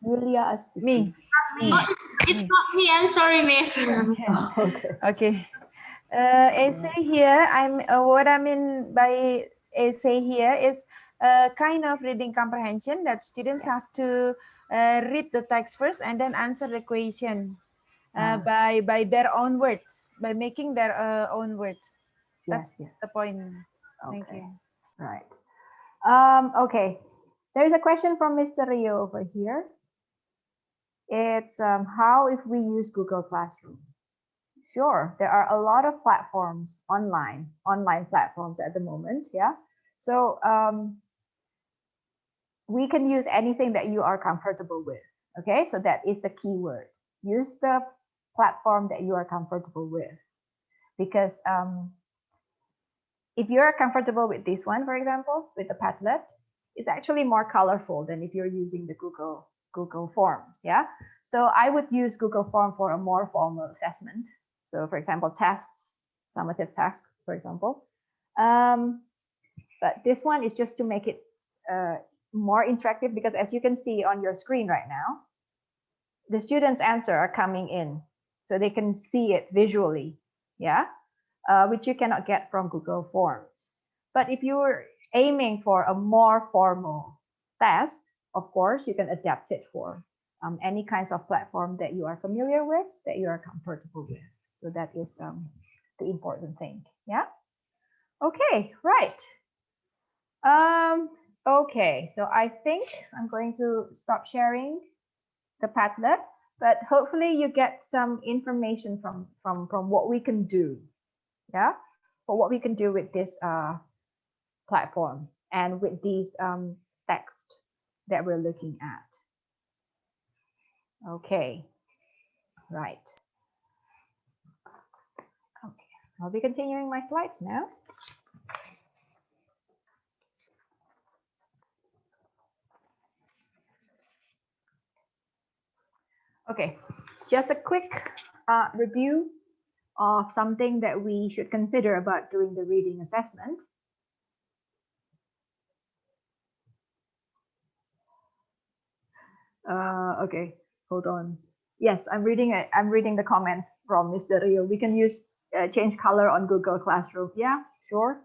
Yulia is Me. Oh, it's not me. I'm sorry, Miss. Okay. Okay. Essay here, what I mean by essay here is a kind of reading comprehension that students have to read the text first and then answer the question by their own words, by making their own words. That's the point. Thank you. Right. Okay. There's a question from Mr. Rio over here. It's how if we use Google Classroom? Sure, there are a lot of platforms online platforms at the moment. Yeah. So we can use anything that you are comfortable with. Okay. So that is the key word. Use the platform that you are comfortable with. Because if you're comfortable with this one, for example, with the Padlet, it's actually more colorful than if you're using the Google Forms. Yeah. So I would use Google Form for a more formal assessment. So for example, tests, summative tasks, for example. But this one is just to make it more interactive, because as you can see on your screen right now, the students' answer are coming in, so they can see it visually, yeah, which you cannot get from Google Forms. But if you're aiming for a more formal task, of course, you can adapt it for any kinds of platform that you are familiar with, that you are comfortable with. So that is the important thing, yeah. Okay, right. Okay, so I think I'm going to stop sharing the Padlet, but hopefully you get some information from what we can do, yeah, for what we can do with this platform and with these text that we're looking at. Okay, right. Okay, I'll be continuing my slides now. Okay, just a quick review of something that we should consider about doing the reading assessment. Okay, hold on. Yes, I'm reading it. I'm reading the comment from Mr. Rio. We can use change color on Google Classroom. Yeah, sure.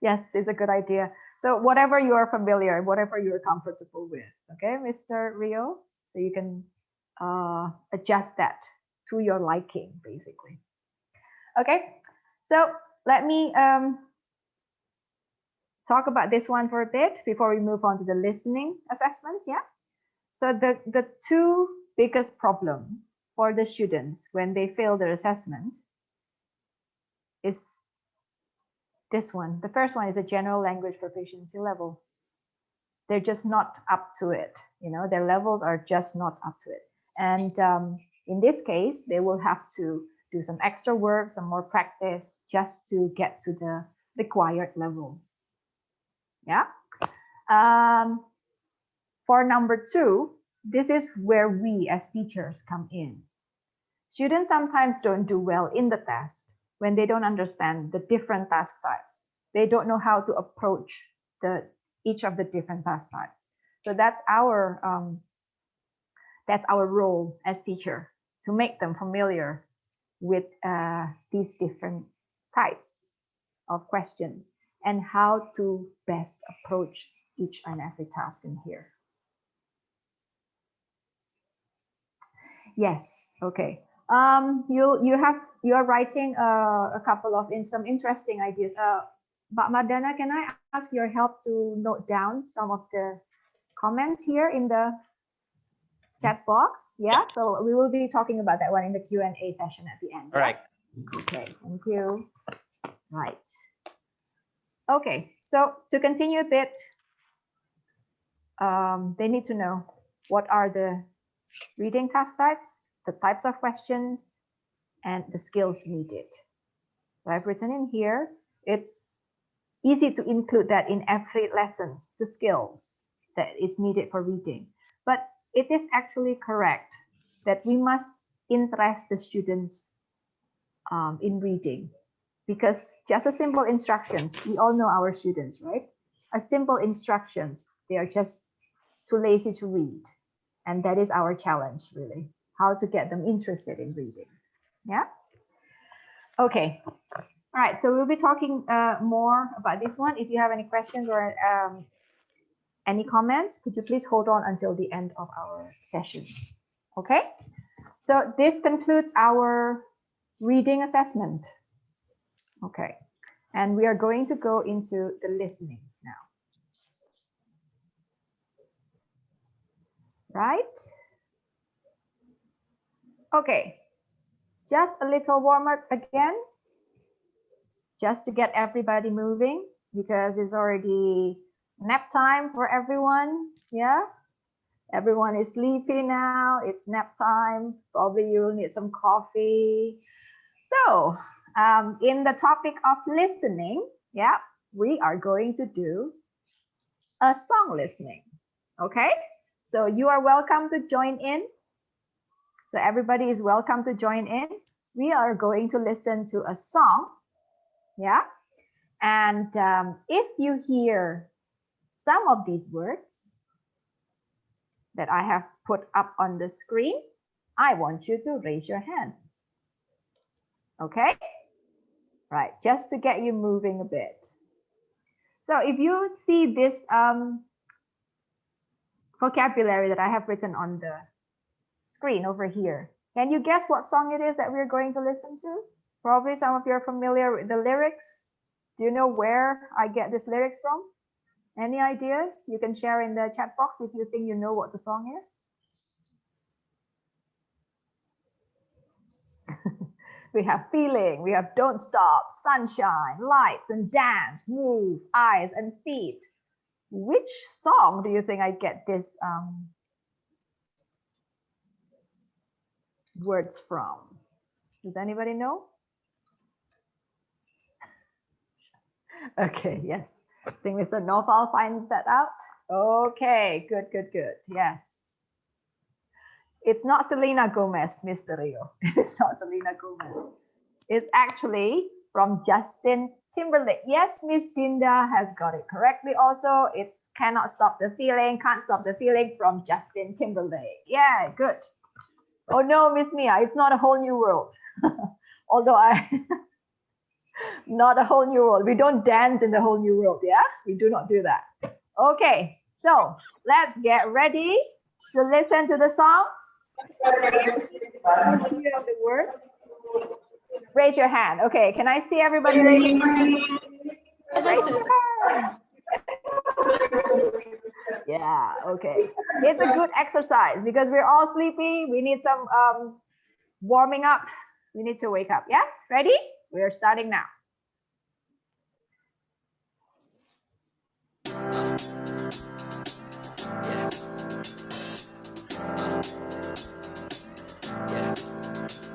Yes, it's a good idea. So whatever you are familiar, whatever you're comfortable with, okay, Mr. Rio, so you can adjust that to your liking, basically. Okay, so let me talk about this one for a bit before we move on to the listening assessment. Yeah. So the two biggest problems for the students when they fail their assessment is this one. The first one is the general language proficiency level. They're just not up to it. You know, their levels are just not up to it. And in this case, they will have to do some extra work, some more practice just to get to the required level. Yeah. For number two, this is where we as teachers come in. Students sometimes don't do well in the test when they don't understand the different task types. They don't know how to approach each of the different task types. So that's our role as teacher, to make them familiar with these different types of questions and how to best approach each and every task in here. Yes, okay. You are writing a couple of some interesting ideas. But Mardana, can I ask your help to note down some of the comments here in the chat box? Yeah, so we will be talking about that one in the Q&A session at the end. All right. Okay, thank you. Right. Okay, so to continue a bit, they need to know what are the reading task types, the types of questions, and the skills needed. So I've written in here, it's easy to include that in every lesson, the skills that is needed for reading. But it is actually correct that we must interest the students in reading, because just a simple instructions, we all know our students, right? A simple instructions, they are just too lazy to read. And that is our challenge, really, how to get them interested in reading. Yeah. Okay. All right. So we'll be talking more about this one. If you have any questions or any comments, could you please hold on until the end of our sessions? Okay. So this concludes our reading assessment. Okay. And we are going to go into the listening now. Right? Okay. Just a little warm up again, just to get everybody moving, because it's already nap time for everyone. Yeah, everyone is sleepy now. It's nap time. Probably you will need some coffee. So in the topic of listening, yeah, we are going to do a song listening. Okay, so you are welcome to join in. So everybody is welcome to join in. We are going to listen to a song. Yeah. And if you hear some of these words that I have put up on the screen, I want you to raise your hands. Okay? Right, just to get you moving a bit. So if you see this vocabulary that I have written on the screen over here, can you guess what song it is that we're going to listen to? Probably some of you are familiar with the lyrics. Do you know where I get these lyrics from? Any ideas? You can share in the chat box if you think you know what the song is. We have feeling, we have don't stop, sunshine, lights and dance, move, eyes and feet. Which song do you think I get this words from? Does anybody know? Okay, yes. I think Mr. Noval finds that out. Okay, good, good, good. Yes. It's not Selena Gomez, Mr. Rio. It's not Selena Gomez. It's actually from Justin Timberlake. Yes, Miss Dinda has got it correctly also. It's Cannot Stop the Feeling, Can't Stop the Feeling from Justin Timberlake. Yeah, good. Oh no, Miss Mia, it's not a whole new world. Although Not a whole new world. We don't dance in the whole new world, yeah? We do not do that. Okay, so let's get ready to listen to the song. You hear the word? Raise your hand. Okay, can I see everybody raising their hand? Raise your hands. Yeah, okay. It's a good exercise because we're all sleepy. We need some warming up. We need to wake up. Yes, ready? We're starting now.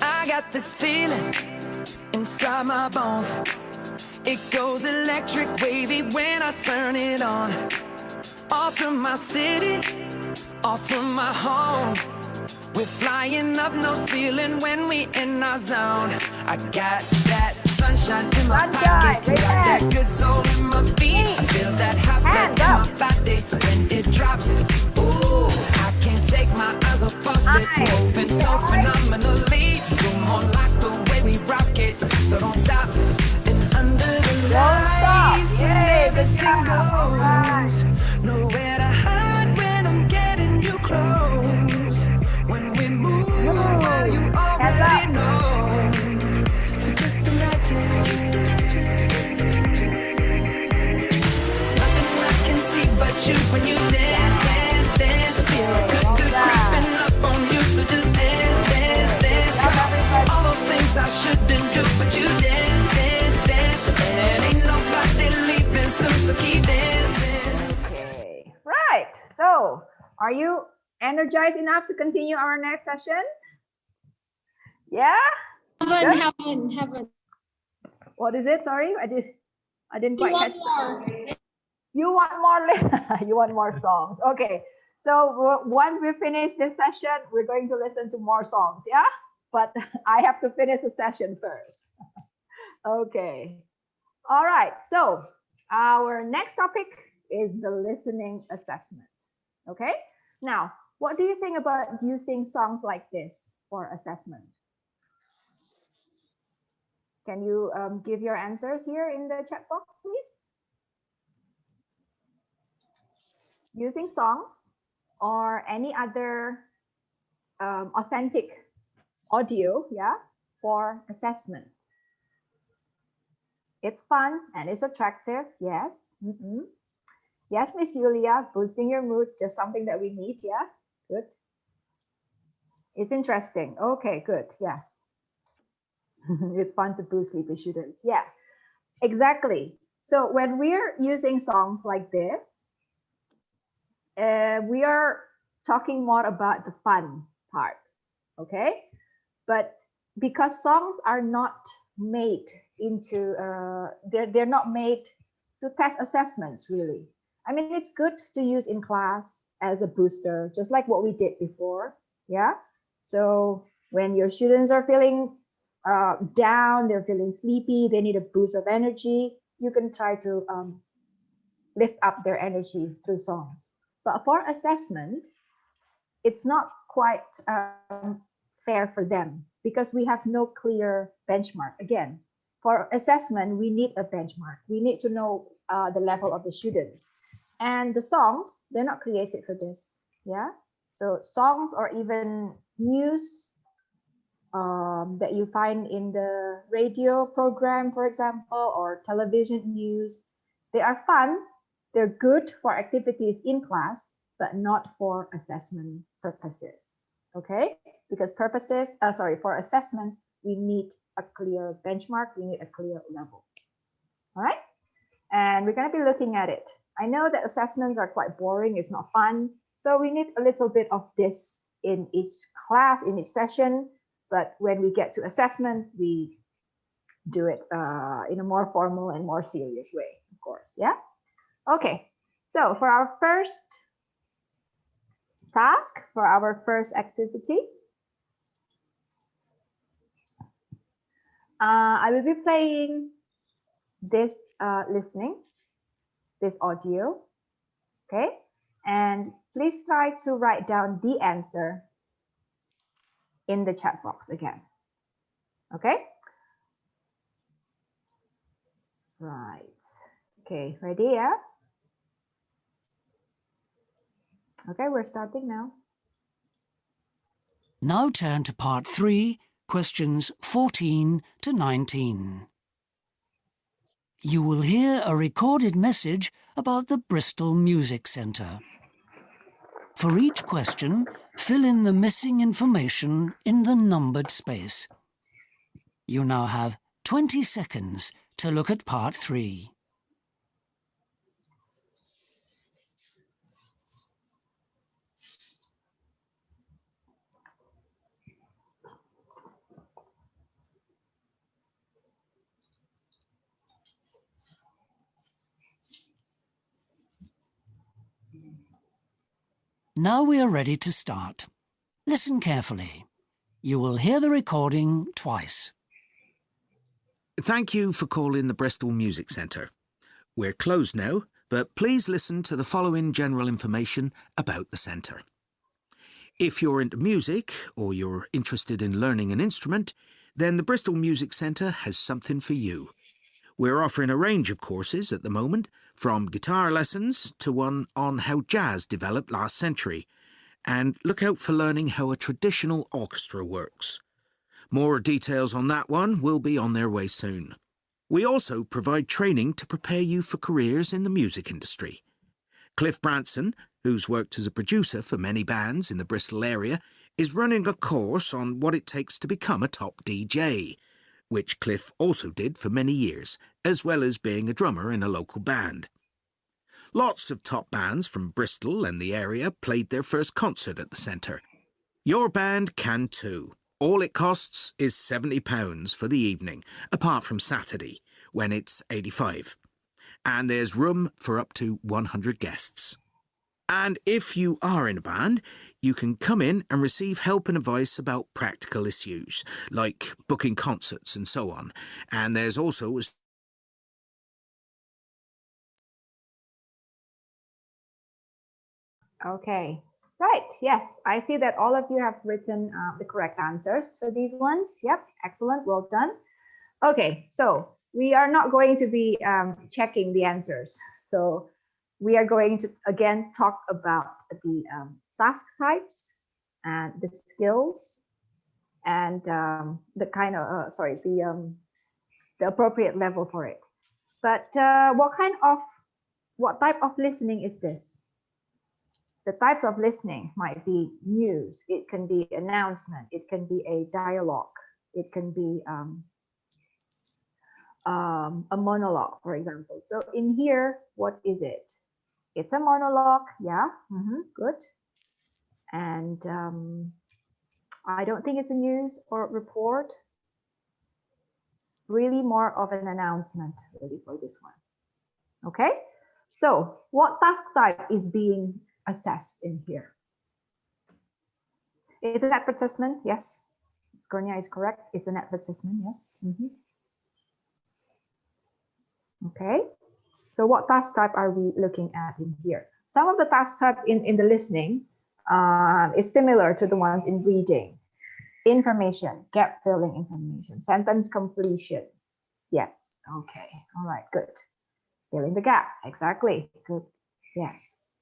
I got this feeling inside my bones. It goes electric wavy when I turn it on. Off from my city, off from my home. We're flying up no ceiling when we in our zone. I got that sunshine in my pocket, got that good soul in my feet. I feel that hot blood in my body when it drops. Ooh, I can't take my eyes off of it. Moving so phenomenally. You're more like the way we rock it, so don't stop. And under the lights, when everything goes, nowhere to hide when I'm getting you close. When we move, well, you already know. So just imagine. Nothing I can see but you when you dance, dance, dance. Feel good, good creeping up on you. So just dance, dance, dance. All those things I shouldn't do, but you dance, dance, dance. And ain't nobody leaving soon, so keep dancing. Okay, right. So, are you energized enough to continue our next session? Yeah? Haven't. What is it? Sorry, I didn't quite catch More. You want more? You want more songs? Okay. So once we finish this session, we're going to listen to more songs. Yeah, but I have to finish the session first. Okay. All right. So our next topic is the listening assessment. Okay. Now, what do you think about using songs like this for assessment? Can you give your answers here in the chat box, please? Using songs or any other authentic audio, yeah, for assessment. It's fun and it's attractive, yes. Yes, Miss Julia, boosting your mood, just something that we need, yeah, good. It's interesting, okay, good, yes. It's fun to boost sleepy students, yeah, exactly. So when we're using songs like this, we are talking more about the fun part, okay? But because songs are not made into, they're not made to test assessments, really. I mean, it's good to use in class as a booster, just like what we did before, yeah? So when your students are feeling down, they're feeling sleepy, they need a boost of energy, you can try to lift up their energy through songs. But for assessment, it's not quite fair for them because we have no clear benchmark. Again, for assessment, we need a benchmark. We need to know the level of the students. And the songs, they're not created for this. Yeah. So songs or even news that you find in the radio program, for example, or television news, they are fun. They're good for activities in class, but not for assessment purposes. Okay? Because for assessment, we need a clear benchmark, we need a clear level. All right? And we're going to be looking at it. I know that assessments are quite boring, it's not fun. So we need a little bit of this in each class, in each session. But when we get to assessment, we do it in a more formal and more serious way, of course. Yeah? Okay, so for our first task, for our first activity, I will be playing this listening, this audio, okay? And please try to write down the answer in the chat box again, okay? Right. Okay, ready, yeah? Okay, we're starting now. Now turn to part 3, questions 14 to 19. You will hear a recorded message about the Bristol Music Centre. For each question, fill in the missing information in the numbered space. You now have 20 seconds to look at part 3. Now we are ready to start. Listen carefully. You will hear the recording twice. Thank you for calling the Bristol Music Centre. We're closed now, but please listen to the following general information about the centre. If you're into music or you're interested in learning an instrument, then the Bristol Music Centre has something for you. We're offering a range of courses at the moment, from guitar lessons to one on how jazz developed last century, and look out for learning how a traditional orchestra works. More details on that one will be on their way soon. We also provide training to prepare you for careers in the music industry. Cliff Branson, who's worked as a producer for many bands in the Bristol area, is running a course on what it takes to become a top DJ, which Cliff also did for many years, as well as being a drummer in a local band. Lots of top bands from Bristol and the area played their first concert at the centre. Your band can too. All it costs is £70 for the evening, apart from Saturday, when it's £85. And there's room for up to 100 guests. And if you are in a band, you can come in and receive help and advice about practical issues, like booking concerts and so on. And there's also Okay, right. Yes, I see that all of you have written the correct answers for these ones. Yep, excellent. Well done. Okay, so we are not going to be checking the answers. So we are going to again talk about the task types and the skills and the kind of the appropriate level for it. But what type of listening is this? The types of listening might be news, it can be announcement, it can be a dialogue, it can be a monologue, for example. So in here, what is it? It's a monologue, yeah, good. And I don't think it's a news or report. Really more of an announcement, really, for this one. Okay, so what task type is being assessed in here? It's an advertisement, yes. Skornia is correct. It's an advertisement, yes. Okay, so what task type are we looking at in here? Some of the task types in the listening is similar to the ones in reading. Information, gap filling information, sentence completion. Yes, okay, all right, good. Filling the gap, exactly, good, yes.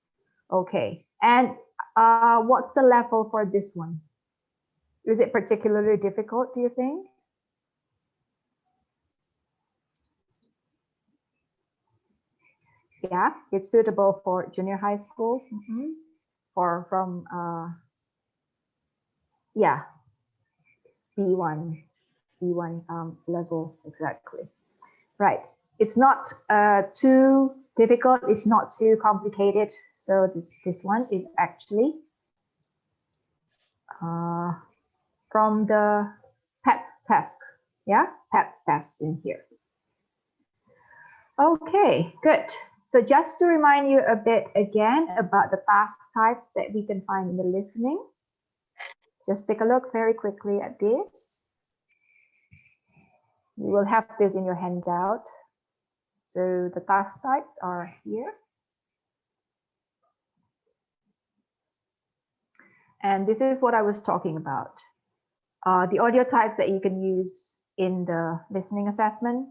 Okay, and what's the level for this one? Is it particularly difficult, do you think? Yeah, it's suitable for junior high school, or from, yeah, B1 level, exactly. Right, it's not too difficult, it's not too complicated. So this one is actually from the PET test. Yeah, PET test in here. Okay, good. So just to remind you a bit again about the task types that we can find in the listening, just take a look very quickly at this. You will have this in your handout. So the task types are here. And this is what I was talking about. The audio types that you can use in the listening assessment,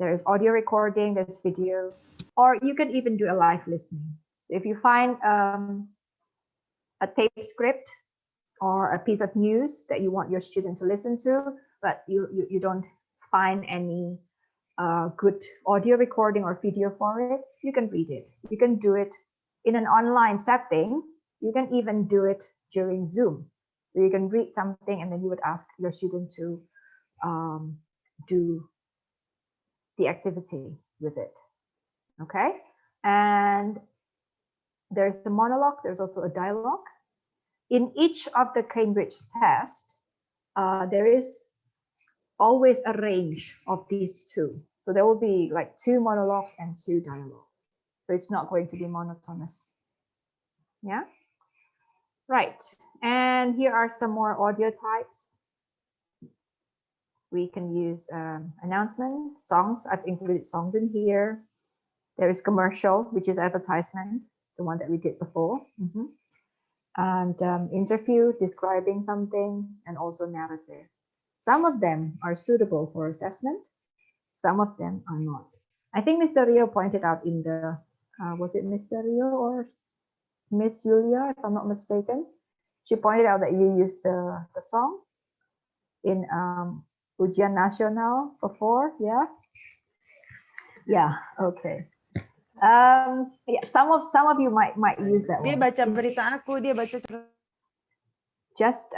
There's audio recording, there's video, or you can even do a live listening. If you find a tape script or a piece of news that you want your student to listen to, but you don't find any good audio recording or video for it, you can read it. You can do it in an online setting. You can even do it during Zoom. So you can read something and then you would ask your student to do the activity with it. Okay, and there's the monologue, there's also a dialogue. In each of the Cambridge tests, there is always a range of these two. So there will be like 2 monologues and 2 dialogues. So it's not going to be monotonous. Yeah, right. And here are some more audio types. We can use announcement, songs. I've included songs in here. There is commercial, which is advertisement, the one that we did before. And interview, describing something, and also narrative. Some of them are suitable for assessment. Some of them are not. I think Mr. Rio pointed out in the, was it Mr. Rio or Miss Julia, if I'm not mistaken? She pointed out that you used the song in Ujian Nasional before, yeah? Yeah, okay. Yeah, some of you might use that Dia one. baca berita aku, dia baca Just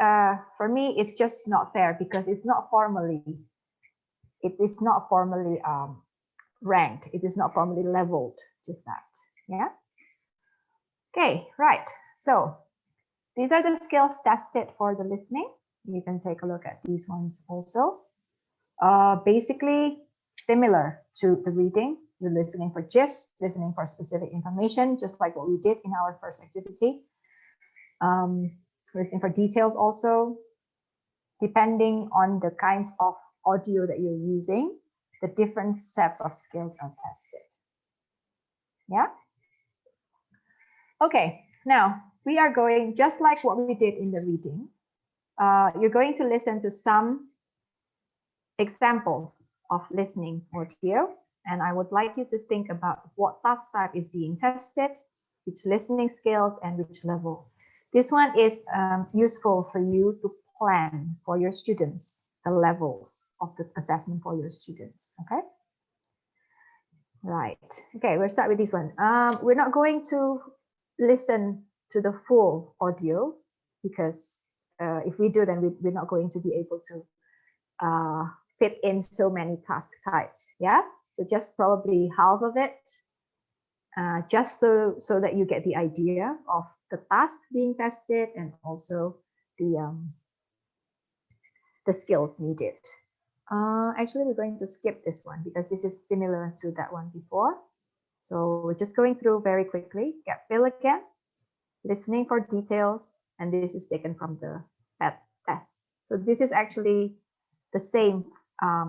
for me, it's just not fair because it's not formally, it is not formally ranked. It is not formally leveled, just that. Yeah. Okay, right. So these are the skills tested for the listening. You can take a look at these ones also. Basically similar to the reading. You're listening for gist, listening for specific information, just like what we did in our first activity. Listening for details also. Depending on the kinds of audio that you're using, the different sets of skills are tested. Yeah? Okay, now we are going, just like what we did in the reading, you're going to listen to some examples of listening audio. And I would like you to think about what task type is being tested, which listening skills, and which level. This one is useful for you to plan for your students, the levels of the assessment for your students, okay? Right, okay, we'll start with this one. We're not going to listen to the full audio because if we do, then we're not going to be able to fit in so many task types, yeah? So just probably half of it, just so that you get the idea of the task being tested and also the skills needed. Actually, we're going to skip this one because this is similar to that one before. So we're just going through very quickly. Get fill again, listening for details, and this is taken from the PET test. So this is actually the same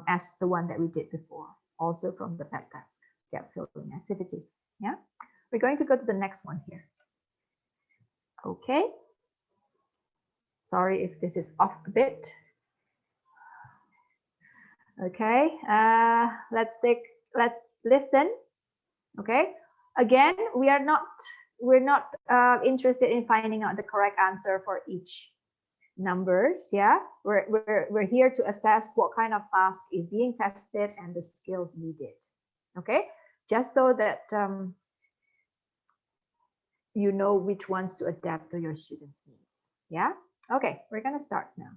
as the one that we did before, also from the PET test, gap filling activity. Yeah, we're going to go to the next one here. Okay. Sorry if this is off a bit. Okay, let's listen. Okay, again, we're not interested in finding out the correct answer for each numbers. Yeah, we're here to assess what kind of task is being tested and the skills needed. Okay, just so that you know which ones to adapt to your students' needs. Yeah, okay, we're gonna start now.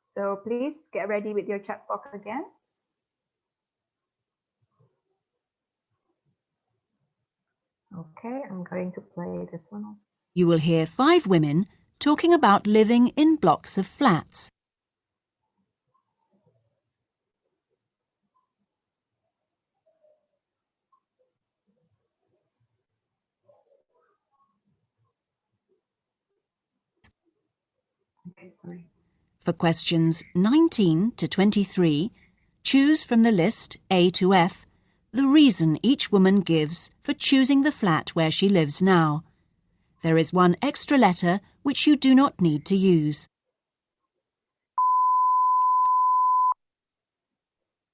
So please get ready with your chat box again. Okay, I'm going to play this one also. You will hear 5 women talking about living in blocks of flats. Okay, sorry. For questions 19 to 23, choose from the list A to F the reason each woman gives for choosing the flat where she lives now. There is one extra letter which you do not need to use.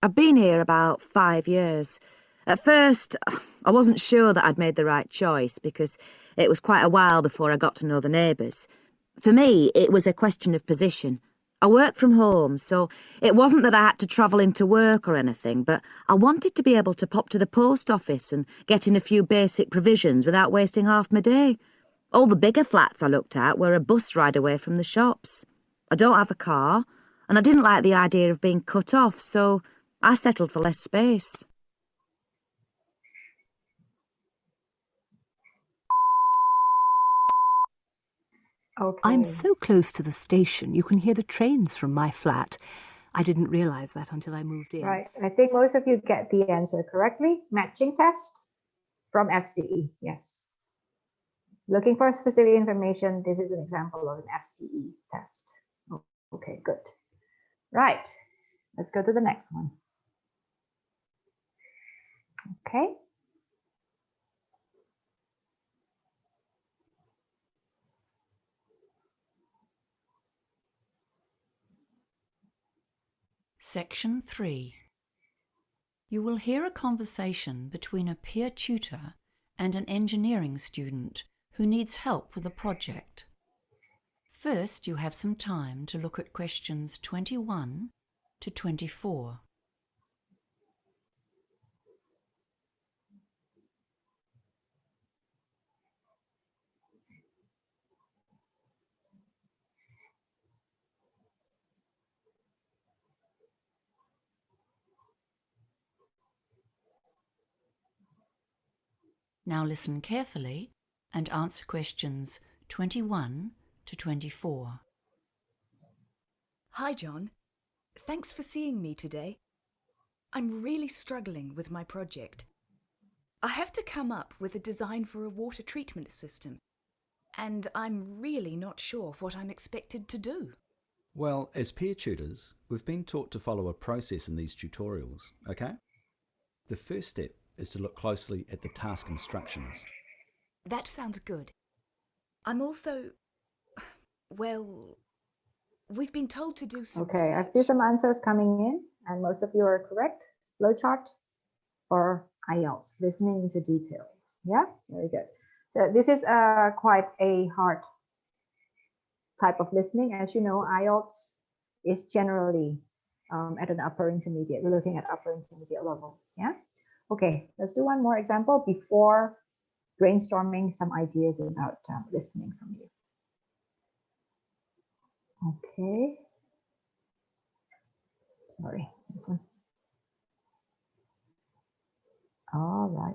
I've been here about 5 years. At first, I wasn't sure that I'd made the right choice because it was quite a while before I got to know the neighbours. For me, it was a question of position. I work from home, so it wasn't that I had to travel into work or anything, but I wanted to be able to pop to the post office and get in a few basic provisions without wasting half my day. All the bigger flats I looked at were a bus ride away from the shops. I don't have a car, and I didn't like the idea of being cut off, so I settled for less space. Okay. I'm so close to the station, you can hear the trains from my flat. I didn't realise that until I moved in. Right. I think most of you get the answer correctly. Matching test from FCE. Yes. Looking for specific information. This is an example of an FCE test. Oh, okay, good. Right. Let's go to the next one. Okay. Section 3. You will hear a conversation between a peer tutor and an engineering student who needs help with a project. First, you have some time to look at questions 21 to 24. Now listen carefully and answer questions 21 to 24. Hi, John. Thanks for seeing me today. I'm really struggling with my project. I have to come up with a design for a water treatment system, and I'm really not sure what I'm expected to do. Well, as peer tutors, we've been taught to follow a process in these tutorials, okay? The first step is to look closely at the task instructions. That sounds good. I'm also... well, we've been told to do some Okay, I research. see some answers coming in, and most of you are correct. Flowchart or IELTS, listening into details. Yeah, very good. So this is quite a hard type of listening. As you know, IELTS is generally at an upper intermediate. We're looking at upper intermediate levels. Yeah. Okay, let's do one more example before brainstorming some ideas about listening from you. Okay. Sorry, this one. All right.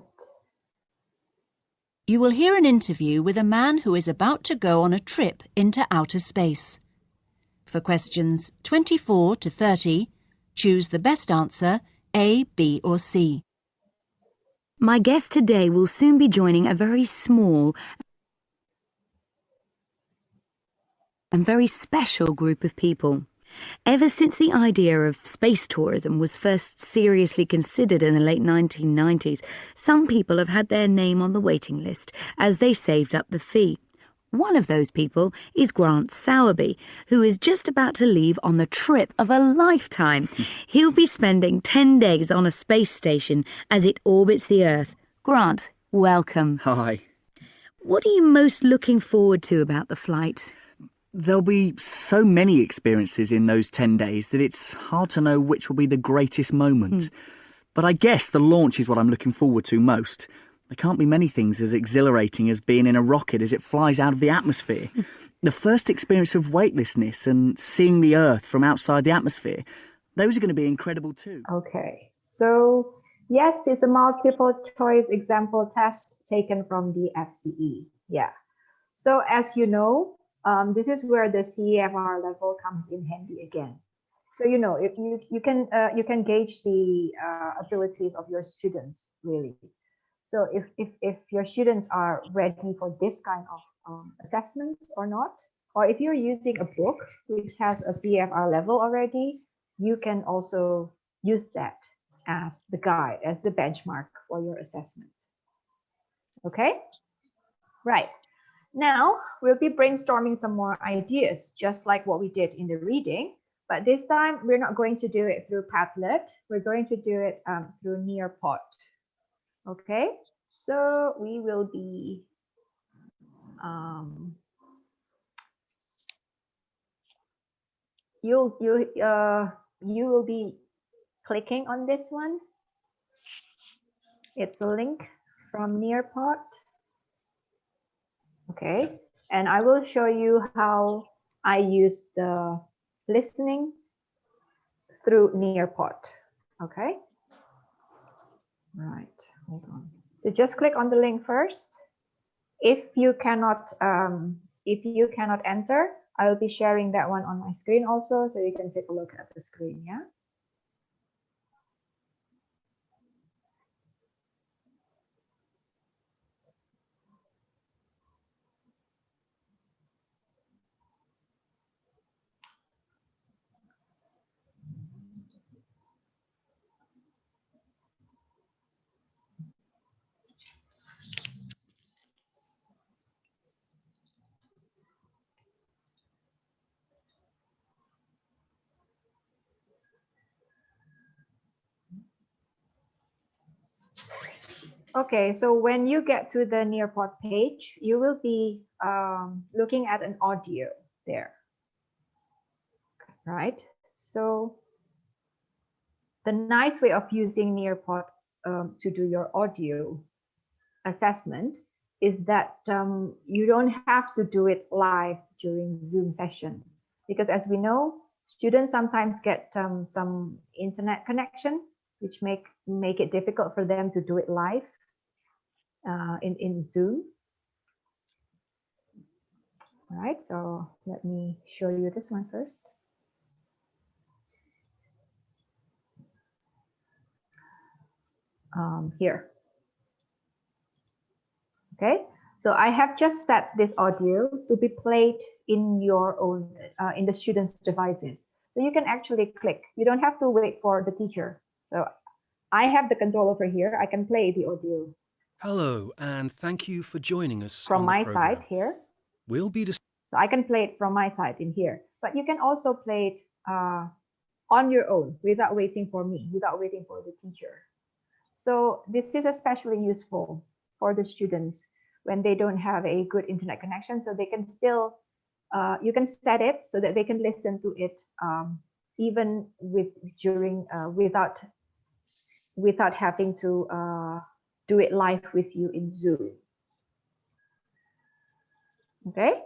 You will hear an interview with a man who is about to go on a trip into outer space. For questions 24 to 30, choose the best answer, A, B or C. My guest today will soon be joining a very small and very special group of people. Ever since the idea of space tourism was first seriously considered in the late 1990s, some people have had their name on the waiting list as they saved up the fee. One of those people is Grant Sowerby, who is just about to leave on the trip of a lifetime. He'll be spending 10 days on a space station as it orbits the Earth. Grant, welcome. Hi. What are you most looking forward to about the flight? There'll be so many experiences in those 10 days that it's hard to know which will be the greatest moment. But I guess the launch is what I'm looking forward to most. There can't be many things as exhilarating as being in a rocket as it flies out of the atmosphere. The first experience of weightlessness and seeing the Earth from outside the atmosphere, those are going to be incredible too. Okay, so yes, it's a multiple choice example test taken from the FCE. Yeah. So as you know, this is where the CEFR level comes in handy again. So you know, if you can gauge the abilities of your students really. So if your students are ready for this kind of assessment or not, or if you're using a book which has a CEFR level already, you can also use that as the guide, as the benchmark for your assessment. Okay, right. Now we'll be brainstorming some more ideas, just like what we did in the reading. But this time, we're not going to do it through Padlet. We're going to do it through Nearpod. Okay, so we will be you will be clicking on this one. It's a link from Nearpod. Okay, and I will show you how I use the listening through Nearpod. Okay, right, hold on. So just click on the link first. If you cannot enter, I will be sharing that one on my screen also, so you can take a look at the screen. Yeah. Okay, so when you get to the Nearpod page, you will be looking at an audio there, right? So the nice way of using Nearpod to do your audio assessment is that you don't have to do it live during Zoom session, because as we know, students sometimes get some internet connection, which make it difficult for them to do it live in Zoom. All right, so let me show you this one first. Here. Okay, so I have just set this audio to be played in your own, in the students' devices. So you can actually click. You don't have to wait for the teacher. So I have the control over here. I can play the audio. Hello, and thank you for joining us from on the my program. side here. We'll be So I can play it from my side in here, but you can also play it on your own without waiting for me, without waiting for the teacher. So this is especially useful for the students when they don't have a good internet connection, so they can still, you can set it so that they can listen to it even without having to do it live with you in Zoom. Okay,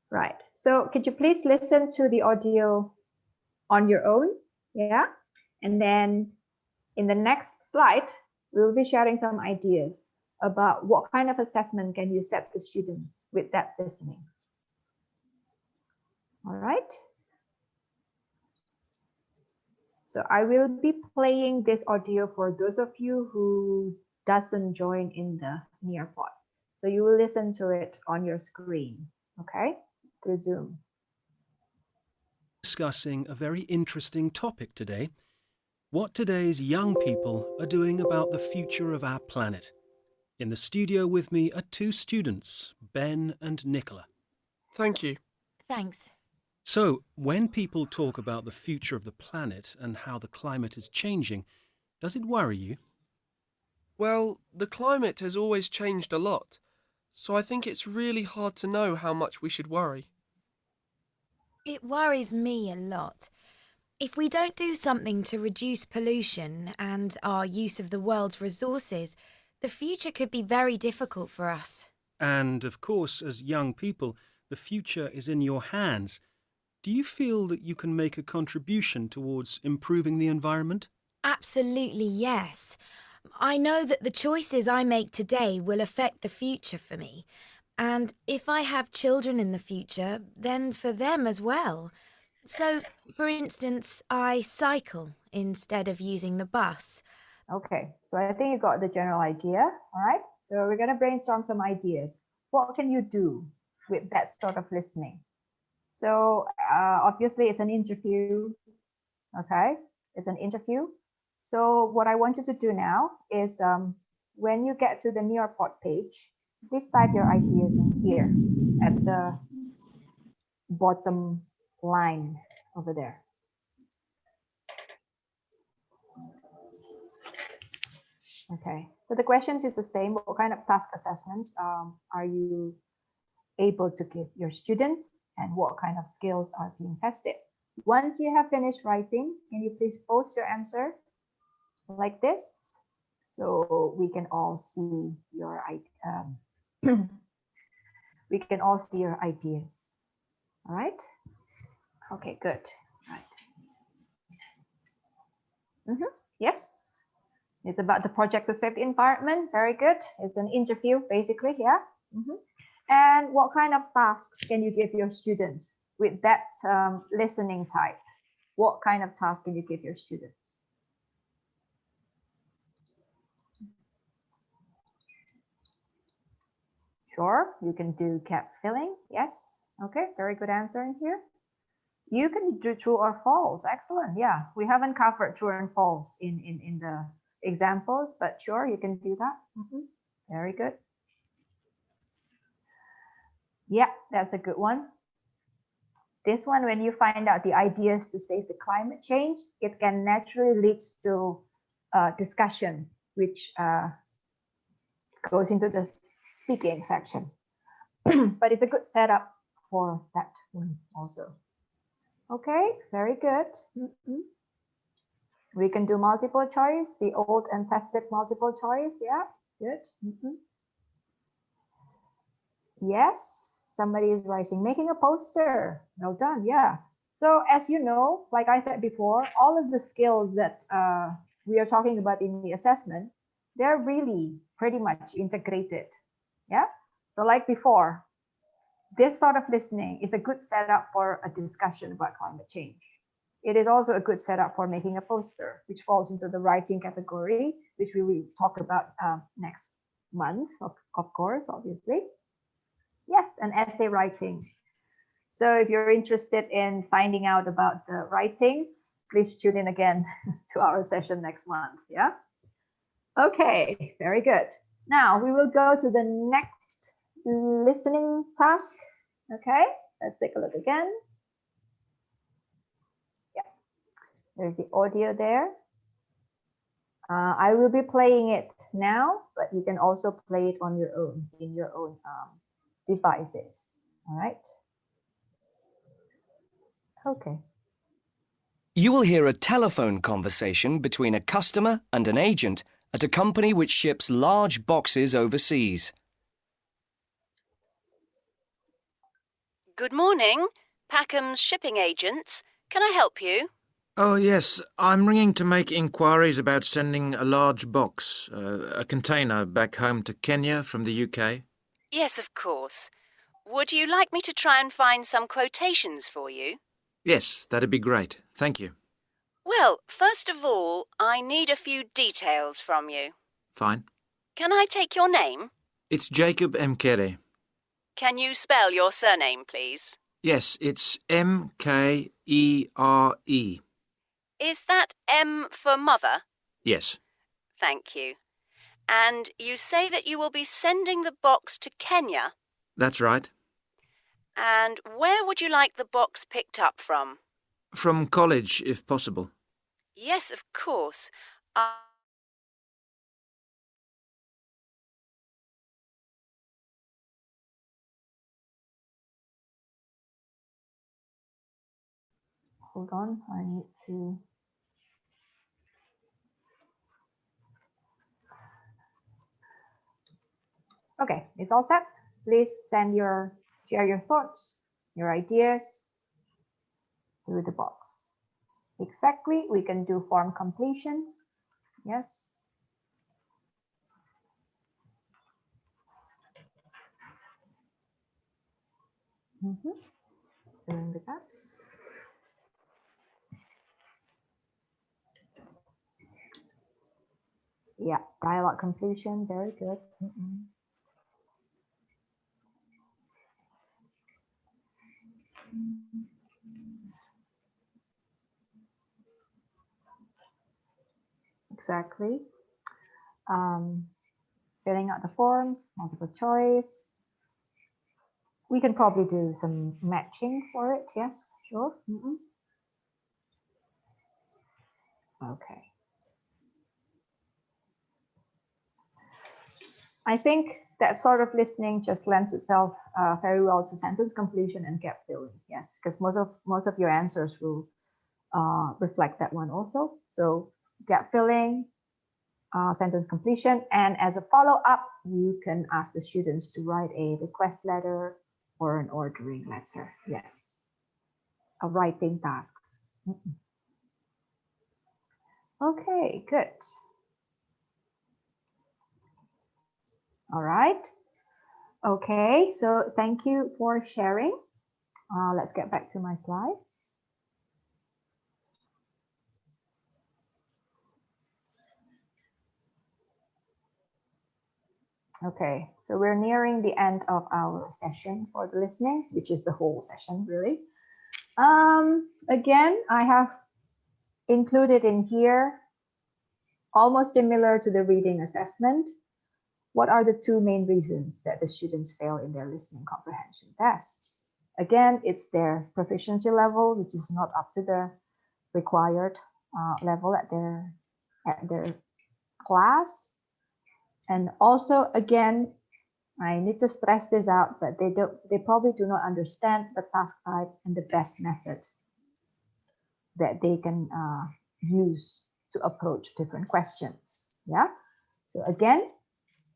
right. So could you please listen to the audio on your own? Yeah, and then in the next slide, we will be sharing some ideas about what kind of assessment can you set the students with that listening. All right. So I will be playing this audio for those of you who doesn't join in the Nearpod. So you will listen to it on your screen, okay, through Zoom. discussing a very interesting topic today: what today's young people are doing about the future of our planet. In the studio with me are two students, Ben and Nicola. Thank you. Thanks. So, when people talk about the future of the planet and how the climate is changing, does it worry you? Well, the climate has always changed a lot, so I think it's really hard to know how much we should worry. It worries me a lot. If we don't do something to reduce pollution and our use of the world's resources, the future could be very difficult for us. And, of course, as young people, the future is in your hands. Do you feel that you can make a contribution towards improving the environment? Absolutely, yes. I know that the choices I make today will affect the future for me. And if I have children in the future, then for them as well. So, for instance, I cycle instead of using the bus. Okay, so I think you got the general idea, all right? So we're going to brainstorm some ideas. What can you do with that sort of listening? So obviously it's an interview, okay? It's an interview. So what I want you to do now is when you get to the Nearpod page, please type your ideas in here at the bottom line over there. Okay, so the questions is the same. What kind of task assessments are you able to give your students, and what kind of skills are being tested? Once you have finished writing, can you please post your answer like this so we can all see your we can all see your ideas. All right. Okay, good. Right. Yes. It's about the project to save the environment. Very good. It's an interview, basically. Yeah. And what kind of tasks can you give your students with that listening type? What kind of task can you give your students? Sure, you can do gap filling. Yes. Okay, very good answer in here. You can do true or false. Excellent. Yeah, we haven't covered true and false in the examples, but sure, you can do that. Very good. Yeah, that's a good one. This one, when you find out the ideas to save the climate change, it can naturally lead to discussion, which goes into the speaking section. But it's a good setup for that one also. Okay, very good. We can do multiple choice, the old and tested multiple choice. Yeah, good. Yes, somebody is writing, making a poster. Well done, yeah. So as you know, like I said before, all of the skills that we are talking about in the assessment, they're really pretty much integrated. Yeah, so like before, this sort of listening is a good setup for a discussion about climate change. It is also a good setup for making a poster, which falls into the writing category, which we will talk about next month, of course, obviously. Yes, and essay writing. So if you're interested in finding out about the writing, please tune in again to our session next month. Yeah. Okay, very good. Now we will go to the next listening task. Okay, let's take a look again. Yeah, there's the audio there. I will be playing it now, but you can also play it on your own, in your own devices. All right. Okay. You will hear a telephone conversation between a customer and an agent at a company which ships large boxes overseas. Good morning, Packham's shipping agents. Can I help you? Oh, yes. I'm ringing to make inquiries about sending a large box, a container, back home to Kenya from the UK. Yes, of course. Would you like me to try and find some quotations for you? Yes, that'd be great. Thank you. Well, first of all, I need a few details from you. Fine. Can I take your name? It's Jacob Mkere. Can you spell your surname, please? Yes, it's Mkere. Is that M for mother? Yes. Thank you. And you say that you will be sending the box to Kenya? That's right. And where would you like the box picked up from? From college, if possible. Yes, of course. Hold on, I need to. Okay, it's all set. Please share your thoughts, your ideas through the box. Exactly, we can do form completion. Yes. Filling the gaps. Yeah, dialogue completion, very good. Exactly. Filling out the forms, multiple choice. We can probably do some matching for it. Yes, sure. Okay. I think that sort of listening just lends itself very well to sentence completion and gap filling. Yes, because most of your answers will reflect that one also. So gap filling, sentence completion, and as a follow-up, you can ask the students to write a request letter or an ordering letter. Yes, a writing tasks. Okay, good. All right. Okay, so thank you for sharing. Let's get back to my slides. Okay, so we're nearing the end of our session for the listening, which is the whole session, really. Again, I have included in here, almost similar to the reading assessment, what are the two main reasons that the students fail in their listening comprehension tests? Again, it's their proficiency level, which is not up to the required level at their class. And also, again, I need to stress this out, but they probably do not understand the task type and the best method that they can use to approach different questions. Yeah. So again,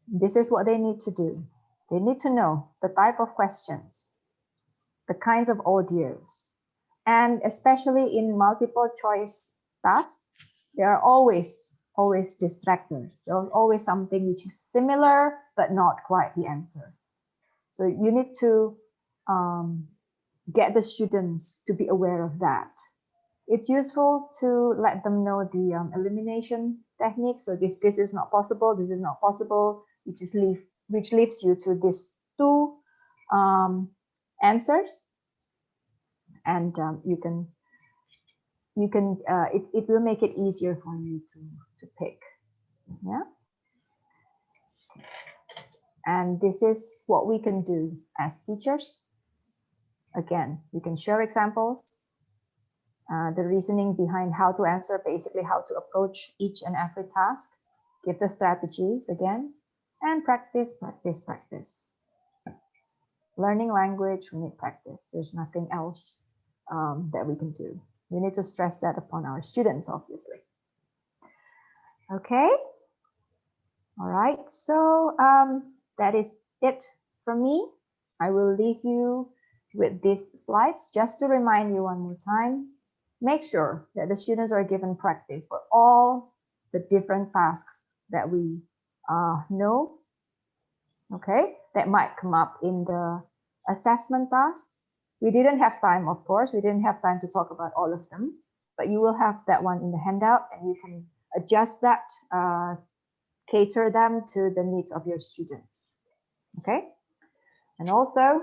this is what they need to do. They need to know the type of questions, the kinds of audios, and especially in multiple choice tasks, there are always distractors. There's always something which is similar, but not quite the answer. So you need to get the students to be aware of that. It's useful to let them know the elimination technique. So if this is not possible, this is not possible, which leaves you to these two answers, and it will make it easier for you to pick. Yeah. And this is what we can do as teachers. Again, we can show examples, the reasoning behind how to answer, basically how to approach each and every task, give the strategies again, and practice, practice, practice. Learning language, we need practice. There's nothing else that we can do. We need to stress that upon our students, obviously. Okay. All right. So that is it from me. I will leave you with these slides just to remind you one more time. Make sure that the students are given practice for all the different tasks that we know. Okay, that might come up in the assessment tasks. We didn't have time, of course. We didn't have time to talk about all of them, but you will have that one in the handout, and you can adjust that, cater them to the needs of your students. Okay, and also,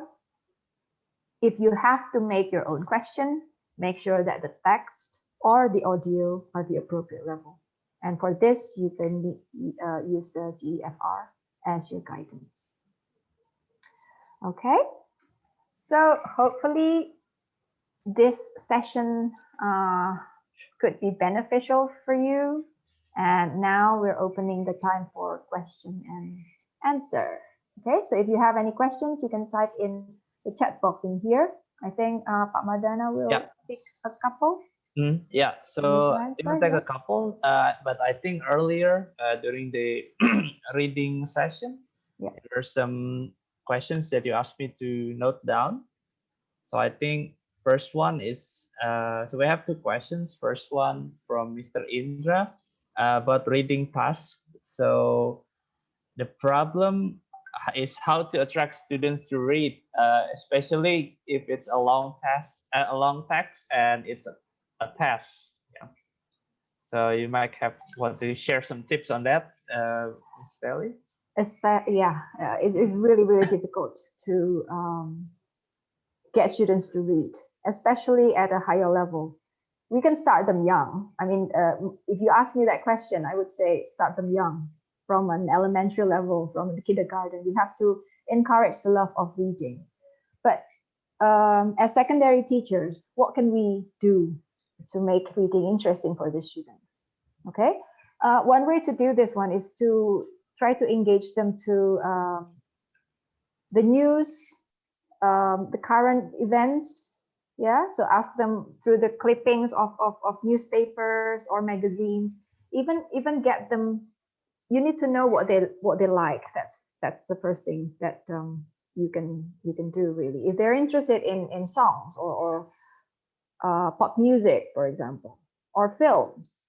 if you have to make your own question, make sure that the text or the audio are the appropriate level. And for this, you can use the CEFR as your guidance. Okay, so hopefully this session could be beneficial for you. And now we're opening the time for question and answer. Okay, so if you have any questions, you can type in the chat box in here. I think Pak Madana will pick a couple. Yeah, so it will take a couple, but I think earlier during the reading session, there are some questions that you asked me to note down. So I think first one is, so we have two questions. First one from Mr. Indra about reading tasks. So the problem is how to attract students to read, especially if it's a long text and it's a test. Yeah. So you might want to share some tips on that, Ms. Feli? Yeah, it is really, really difficult to get students to read, especially at a higher level. We can start them young. I mean, if you ask me that question, I would say start them young. From an elementary level, from the kindergarten, we have to encourage the love of reading. But as secondary teachers, what can we do to make reading interesting for the students? Okay, one way to do this one is to try to engage them to the news, the current events. Yeah, so ask them through the clippings of newspapers or magazines. Even get them. You need to know what they like. That's the first thing that you can do really. If they're interested in songs or pop music, for example, or films.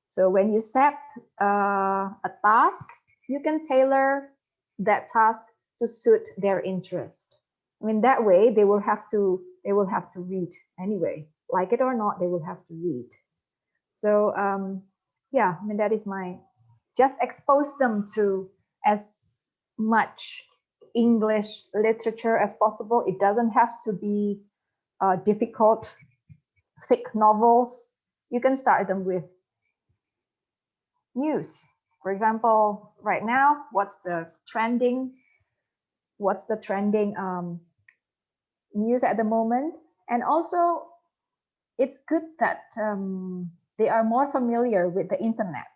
So when you set a task, you can tailor that task to suit their interest. I mean, that way they will have to read anyway, like it or not, they will have to read. So yeah, I mean, that is just expose them to as much English literature as possible. It doesn't have to be difficult, thick novels. You can start them with news. For example, right now, what's the trending news at the moment? And also, it's good that they are more familiar with the internet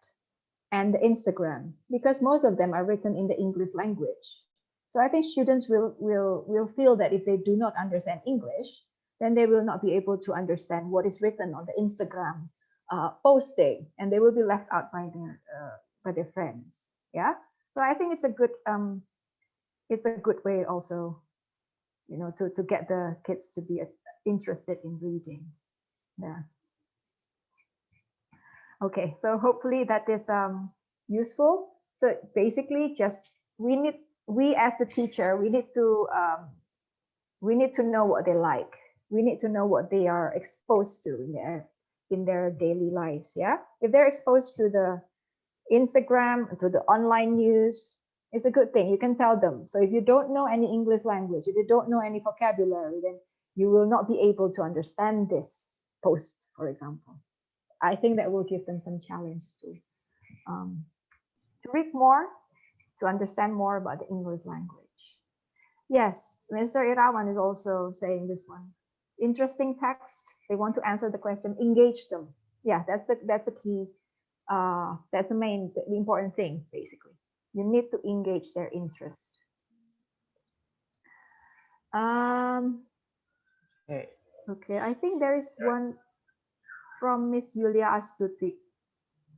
and the Instagram, because most of them are written in the English language. So I think students will feel that if they do not understand English, then they will not be able to understand what is written on the Instagram posting, and they will be left out by their friends. Yeah, so I think it's a good way also, you know, to get the kids to be interested in reading. Yeah. Okay, so hopefully that is useful. So basically, just we as the teacher, we need to know what they like. We need to know what they are exposed to in their daily lives. Yeah, if they're exposed to the Instagram, to the online news, it's a good thing. You can tell them. So if you don't know any English language, if you don't know any vocabulary, then you will not be able to understand this post, for example. I think that will give them some challenge to read more, to understand more about the English language. Yes, Mr. Irawan is also saying this one. Interesting text. They want to answer the question. Engage them. Yeah, that's the key. That's the important thing, basically. You need to engage their interest. Okay, I think there is one from Miss Yulia Astuti.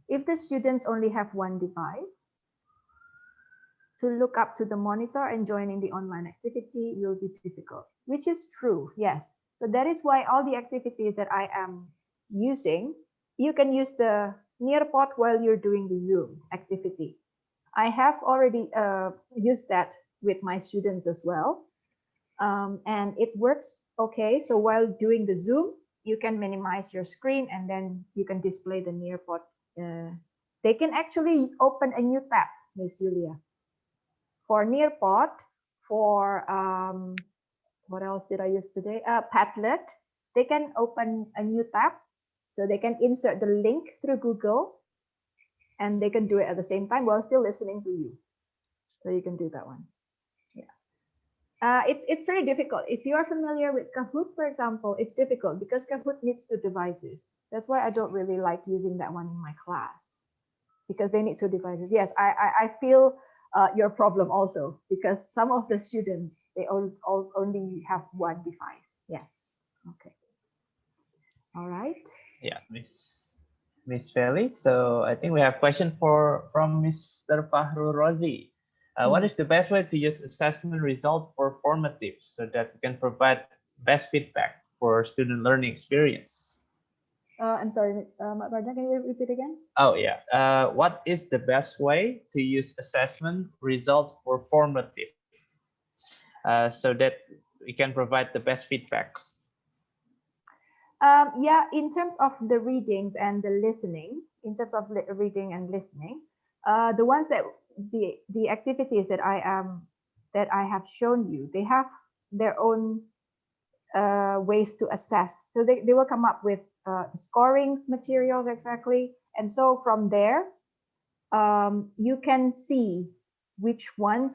If the students only have one device, to look up to the monitor and joining the online activity will be difficult, which is true, yes. So that is why all the activities that I am using, you can use the Nearpod while you're doing the Zoom activity. I have already used that with my students as well. And it works okay. So while doing the Zoom, you can minimize your screen and then you can display the Nearpod. They can actually open a new tab, Miss Julia. For Nearpod, for what else did I use today? Padlet, they can open a new tab. So they can insert the link through Google and they can do it at the same time while still listening to you. So you can do that one. Yeah. It's pretty difficult. If you are familiar with Kahoot, for example, it's difficult because Kahoot needs 2 devices. That's why I don't really like using that one in my class, because they need 2 devices. Yes, I feel your problem also, because some of the students, they only have 1 device. Yes. Okay. All right. Yeah, Miss Feli. So I think we have a question from Mr. Fahru Rozi. What is the best way to use assessment result for formative so that we can provide best feedback for student learning experience? I'm sorry, Marja, can you repeat again? Oh yeah. What is the best way to use assessment result for formative so that we can provide the best feedbacks? Yeah, in terms of the readings and the listening, in terms of reading and listening, the ones that the activities that I have shown you, they have their own ways to assess. So they will come up with scorings materials exactly, and so from there, you can see which one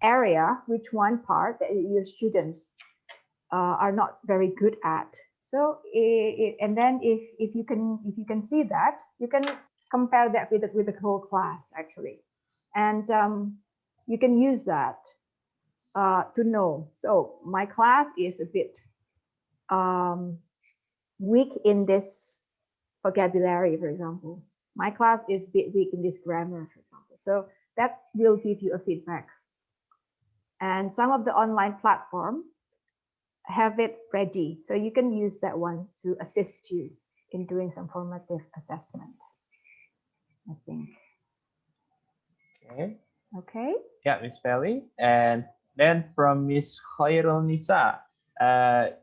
area, which one part that your students are not very good at. So and then if you can see that, you can compare that with the whole class actually, and you can use that to know. So my class is a bit weak in this vocabulary, for example. My class is a bit weak in this grammar, for example. So that will give you a feedback. And some of the online platform have it ready. So you can use that one to assist you in doing some formative assessment, I think. Okay. Okay. Yeah, Miss Feli. And then from Miss Khairul Nisa,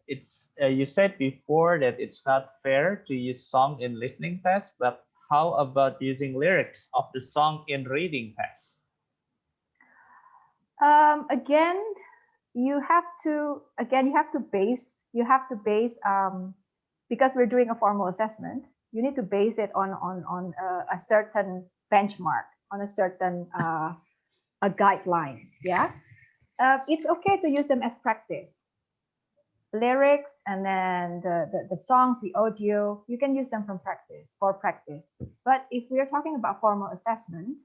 it's you said before that it's not fair to use song in listening test, but how about using lyrics of the song in reading test? Again, you have to base because we're doing a formal assessment, you need to base it on a certain benchmark, on a certain guidelines. Yeah, it's okay to use them as practice. Lyrics and then the songs, the audio, you can use them for practice. But if we are talking about formal assessment,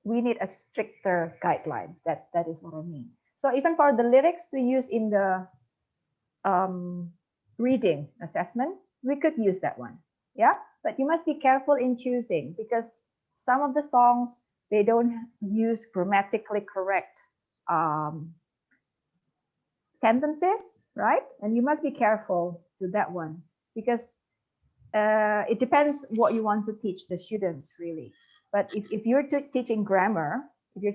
we need a stricter guideline. That is what I mean. So even for the lyrics to use in the reading assessment, we could use that one. Yeah, but you must be careful in choosing because some of the songs, they don't use grammatically correct sentences, right? And you must be careful to that one because it depends what you want to teach the students really. But if you're teaching grammar, you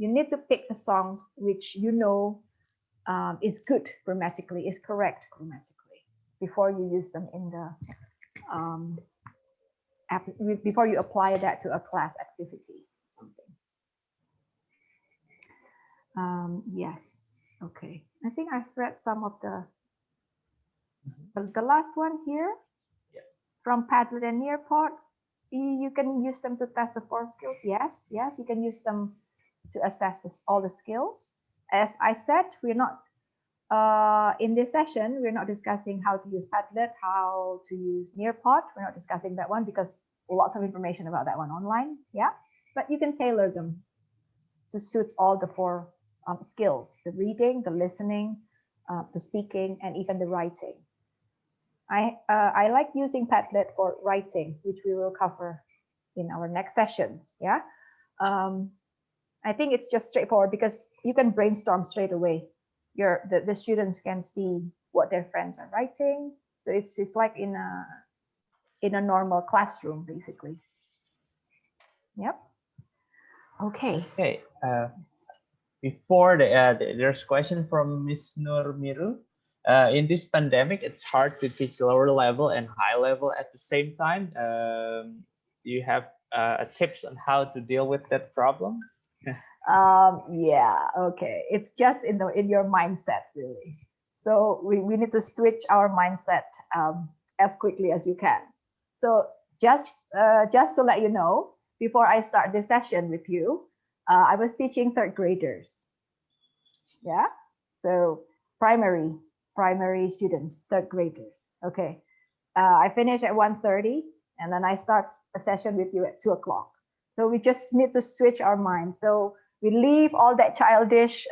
need to pick a song which you know is good grammatically, is correct grammatically before you use them in the before you apply that to a class activity. Yes. Okay. I think I've read some of the last one here. Yeah. From Padlet and Nearpod. You can use them to test the 4 skills. Yes, you can use them to assess all the skills. As I said, we're not in this session, we're not discussing how to use Padlet, how to use Nearpod. We're not discussing that one because lots of information about that one online. Yeah, but you can tailor them to suit all the 4 skills: the reading, the listening, the speaking, and even the writing. I like using Padlet for writing, which we will cover in our next sessions. Yeah, I think it's just straightforward because you can brainstorm straight away. The students can see what their friends are writing, so it's like in a normal classroom basically. Yep. Okay. Okay. Before there's a question from Miss Nur Miru. In this pandemic, it's hard to teach lower level and high level at the same time. Do you have tips on how to deal with that problem? Yeah, okay. It's just in your mindset, really. So we need to switch our mindset as quickly as you can. So just to let you know, before I start this session with you, I was teaching 3rd graders. Yeah, so primary students, 3rd graders. Okay, I finish at 1:30, and then I start a session with you at 2 o'clock. So we just need to switch our mind. So we leave all that childish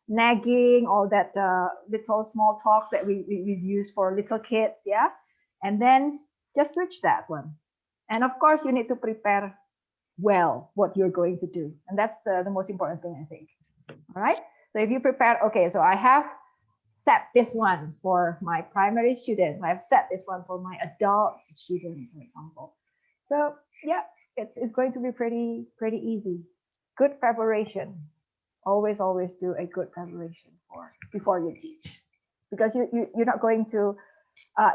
nagging, all that little small talks that we use for little kids, yeah? And then just switch that one. And of course, you need to prepare well what you're going to do. And that's the most important thing, I think. All right? So if you prepare, okay, so I have set this one for my primary students. I've set this one for my adult students, for example. So yeah, it's going to be pretty easy. Good preparation. Always do a good preparation before you teach, because you're not going to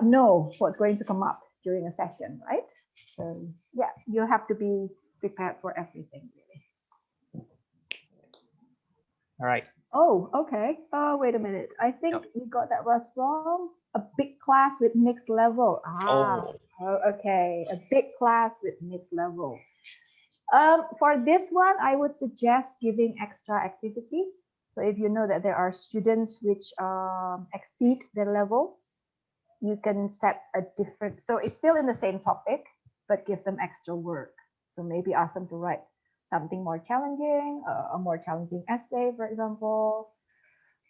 know what's going to come up during a session, right? So yeah, you have to be prepared for everything, really. All right. Oh, okay. Wait a minute. I think we got that was wrong. A big class with mixed level. Oh, okay. A big class with mixed level. For this one, I would suggest giving extra activity. So if you know that there are students which exceed their levels, you can set a different, so it's still in the same topic, but give them extra work. So maybe ask them to write something more challenging, a more challenging essay, for example,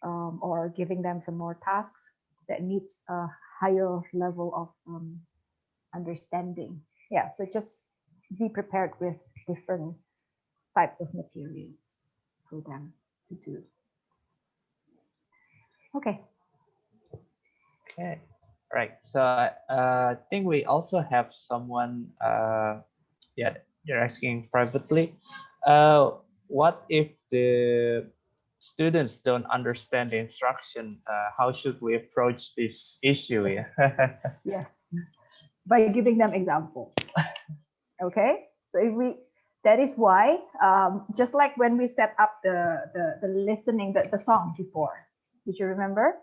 or giving them some more tasks that needs a higher level of understanding. Yeah, so just be prepared with different types of materials for them to do. Okay. Okay. Right. So I think we also have someone. Yeah, you're asking privately. What if the students don't understand the instruction? How should we approach this issue? Yeah. Yes, by giving them examples. Okay. So if we, that is why, just like when we set up the listening, the song before, did you remember?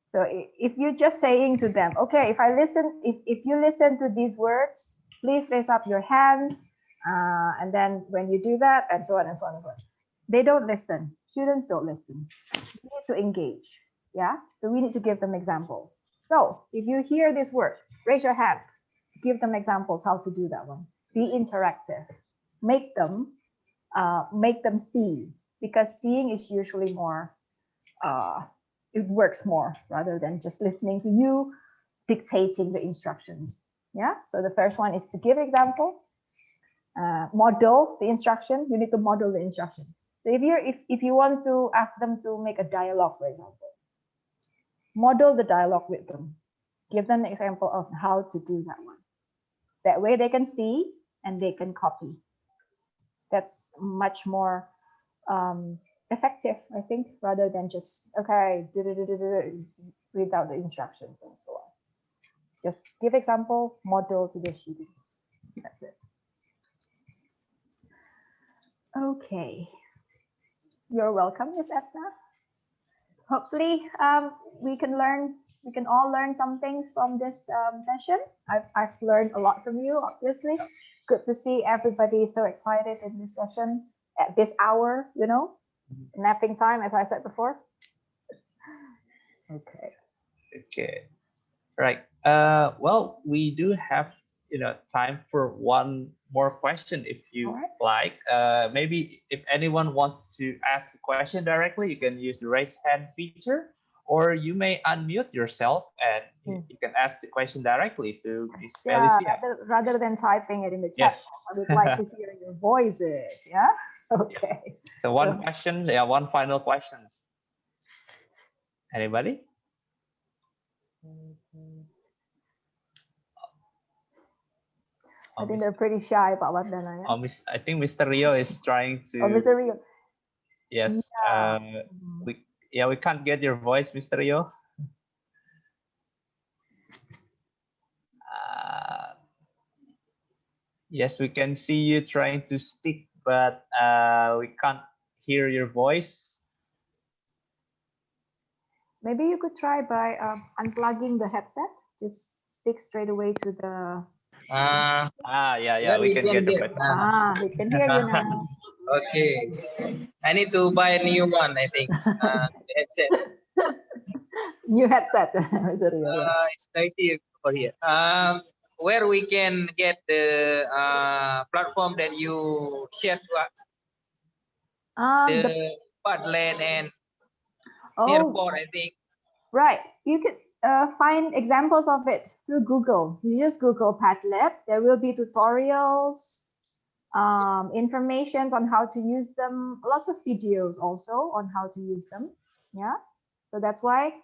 So if you're just saying to them, okay, if you listen to these words, please raise up your hands. And then when you do that, and so on and so on and so on. They don't listen. Students don't listen. We need to engage. Yeah. So we need to give them example. So if you hear this word, raise your hand. Give them examples how to do that one. Be interactive. Make them see, because seeing is usually more. It works more rather than just listening to you dictating the instructions. Yeah. So the first one is to give example, model the instruction. You need to model the instruction. So if you want to ask them to make a dialogue, for example, model the dialogue with them. Give them an example of how to do that one. That way they can see and they can copy. That's much more effective, I think, rather than just, okay, read out the instructions and so on. Just give example, model to the students. That's it. Okay. You're welcome, Miss Edna. Hopefully, we can all learn some things from this session. I've learned a lot from you, obviously. Good to see everybody so excited in this session at this hour, you know, napping time, as I said before. Okay. Okay. Right. Well, we do have, time for one more question if you like. Maybe if anyone wants to ask a question directly, you can use the raise hand feature, or you may unmute yourself and you can ask the question directly to Ms. Felicia. Rather than typing it in the chat, Yes. I would like to hear your voices. Yeah. Okay. Yeah. So one question, one final question. Anybody? I think they're pretty shy about what they're doing. I think Mr. Rio is trying to. Oh, Mr. Rio. Yes. Yeah. We can't get your voice, Mr. Rio. Yes, we can see you trying to speak, but we can't hear your voice. Maybe you could try by unplugging the headset. Just speak straight away to the. Yeah, we can get the voice. We can hear you now. Okay, I need to buy a new one, I think. Headset. New headset. It's noisy over here. Where we can get the platform that you shared to us? The Padlet and Nearport, I think. Right. You can find examples of it through Google. You just Google Padlet. There will be tutorials, information on how to use them. Lots of videos also on how to use them. Yeah. So that's why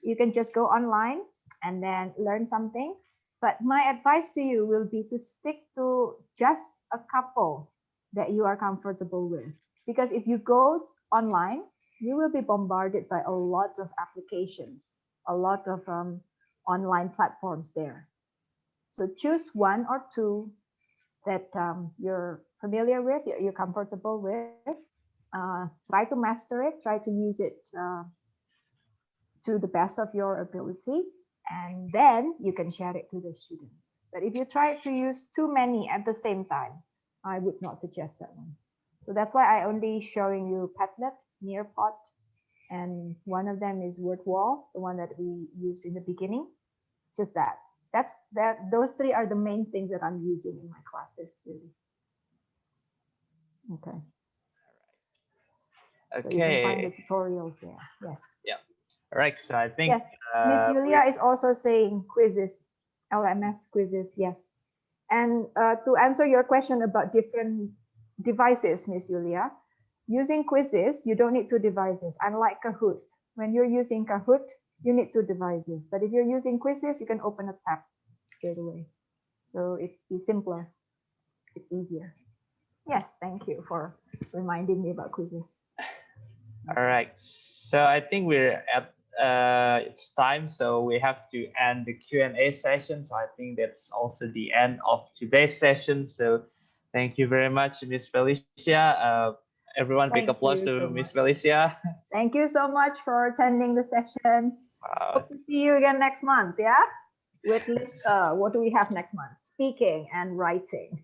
you can just go online and then learn something. But my advice to you will be to stick to just a couple that you are comfortable with. Because if you go online, you will be bombarded by a lot of applications, a lot of online platforms there. So choose one or two that you're familiar with, you're comfortable with. Try to master it, try to use it to the best of your ability, and then you can share it to the students. But if you try to use too many at the same time, I would not suggest that one. So that's why I only showing you Padlet, Nearpod, and one of them is word wall, the one that we use in the beginning. Just that. Those three are the main things that I'm using in my classes, really. Okay. So you can find the tutorials there. Yes. Yeah. All right. So I think yes. Miss Yulia is also saying quizzes, LMS quizzes. Yes. And to answer your question about different devices, Miss Yulia, using quizzes, you don't need 2 devices. Unlike Kahoot, when you're using Kahoot, you need 2 devices. But if you're using quizzes, you can open a tab straight away. So it's simpler. It's easier. Yes, thank you for reminding me about quizzes. All right. So I think we're at it's time, so we have to end the Q&A session. So I think that's also the end of today's session. So thank you very much, Miss Felicia. Everyone, big applause to Miss Felicia. Thank you so much for attending the session. Hope to see you again next month. Yeah. With list, what do we have next month? Speaking and writing.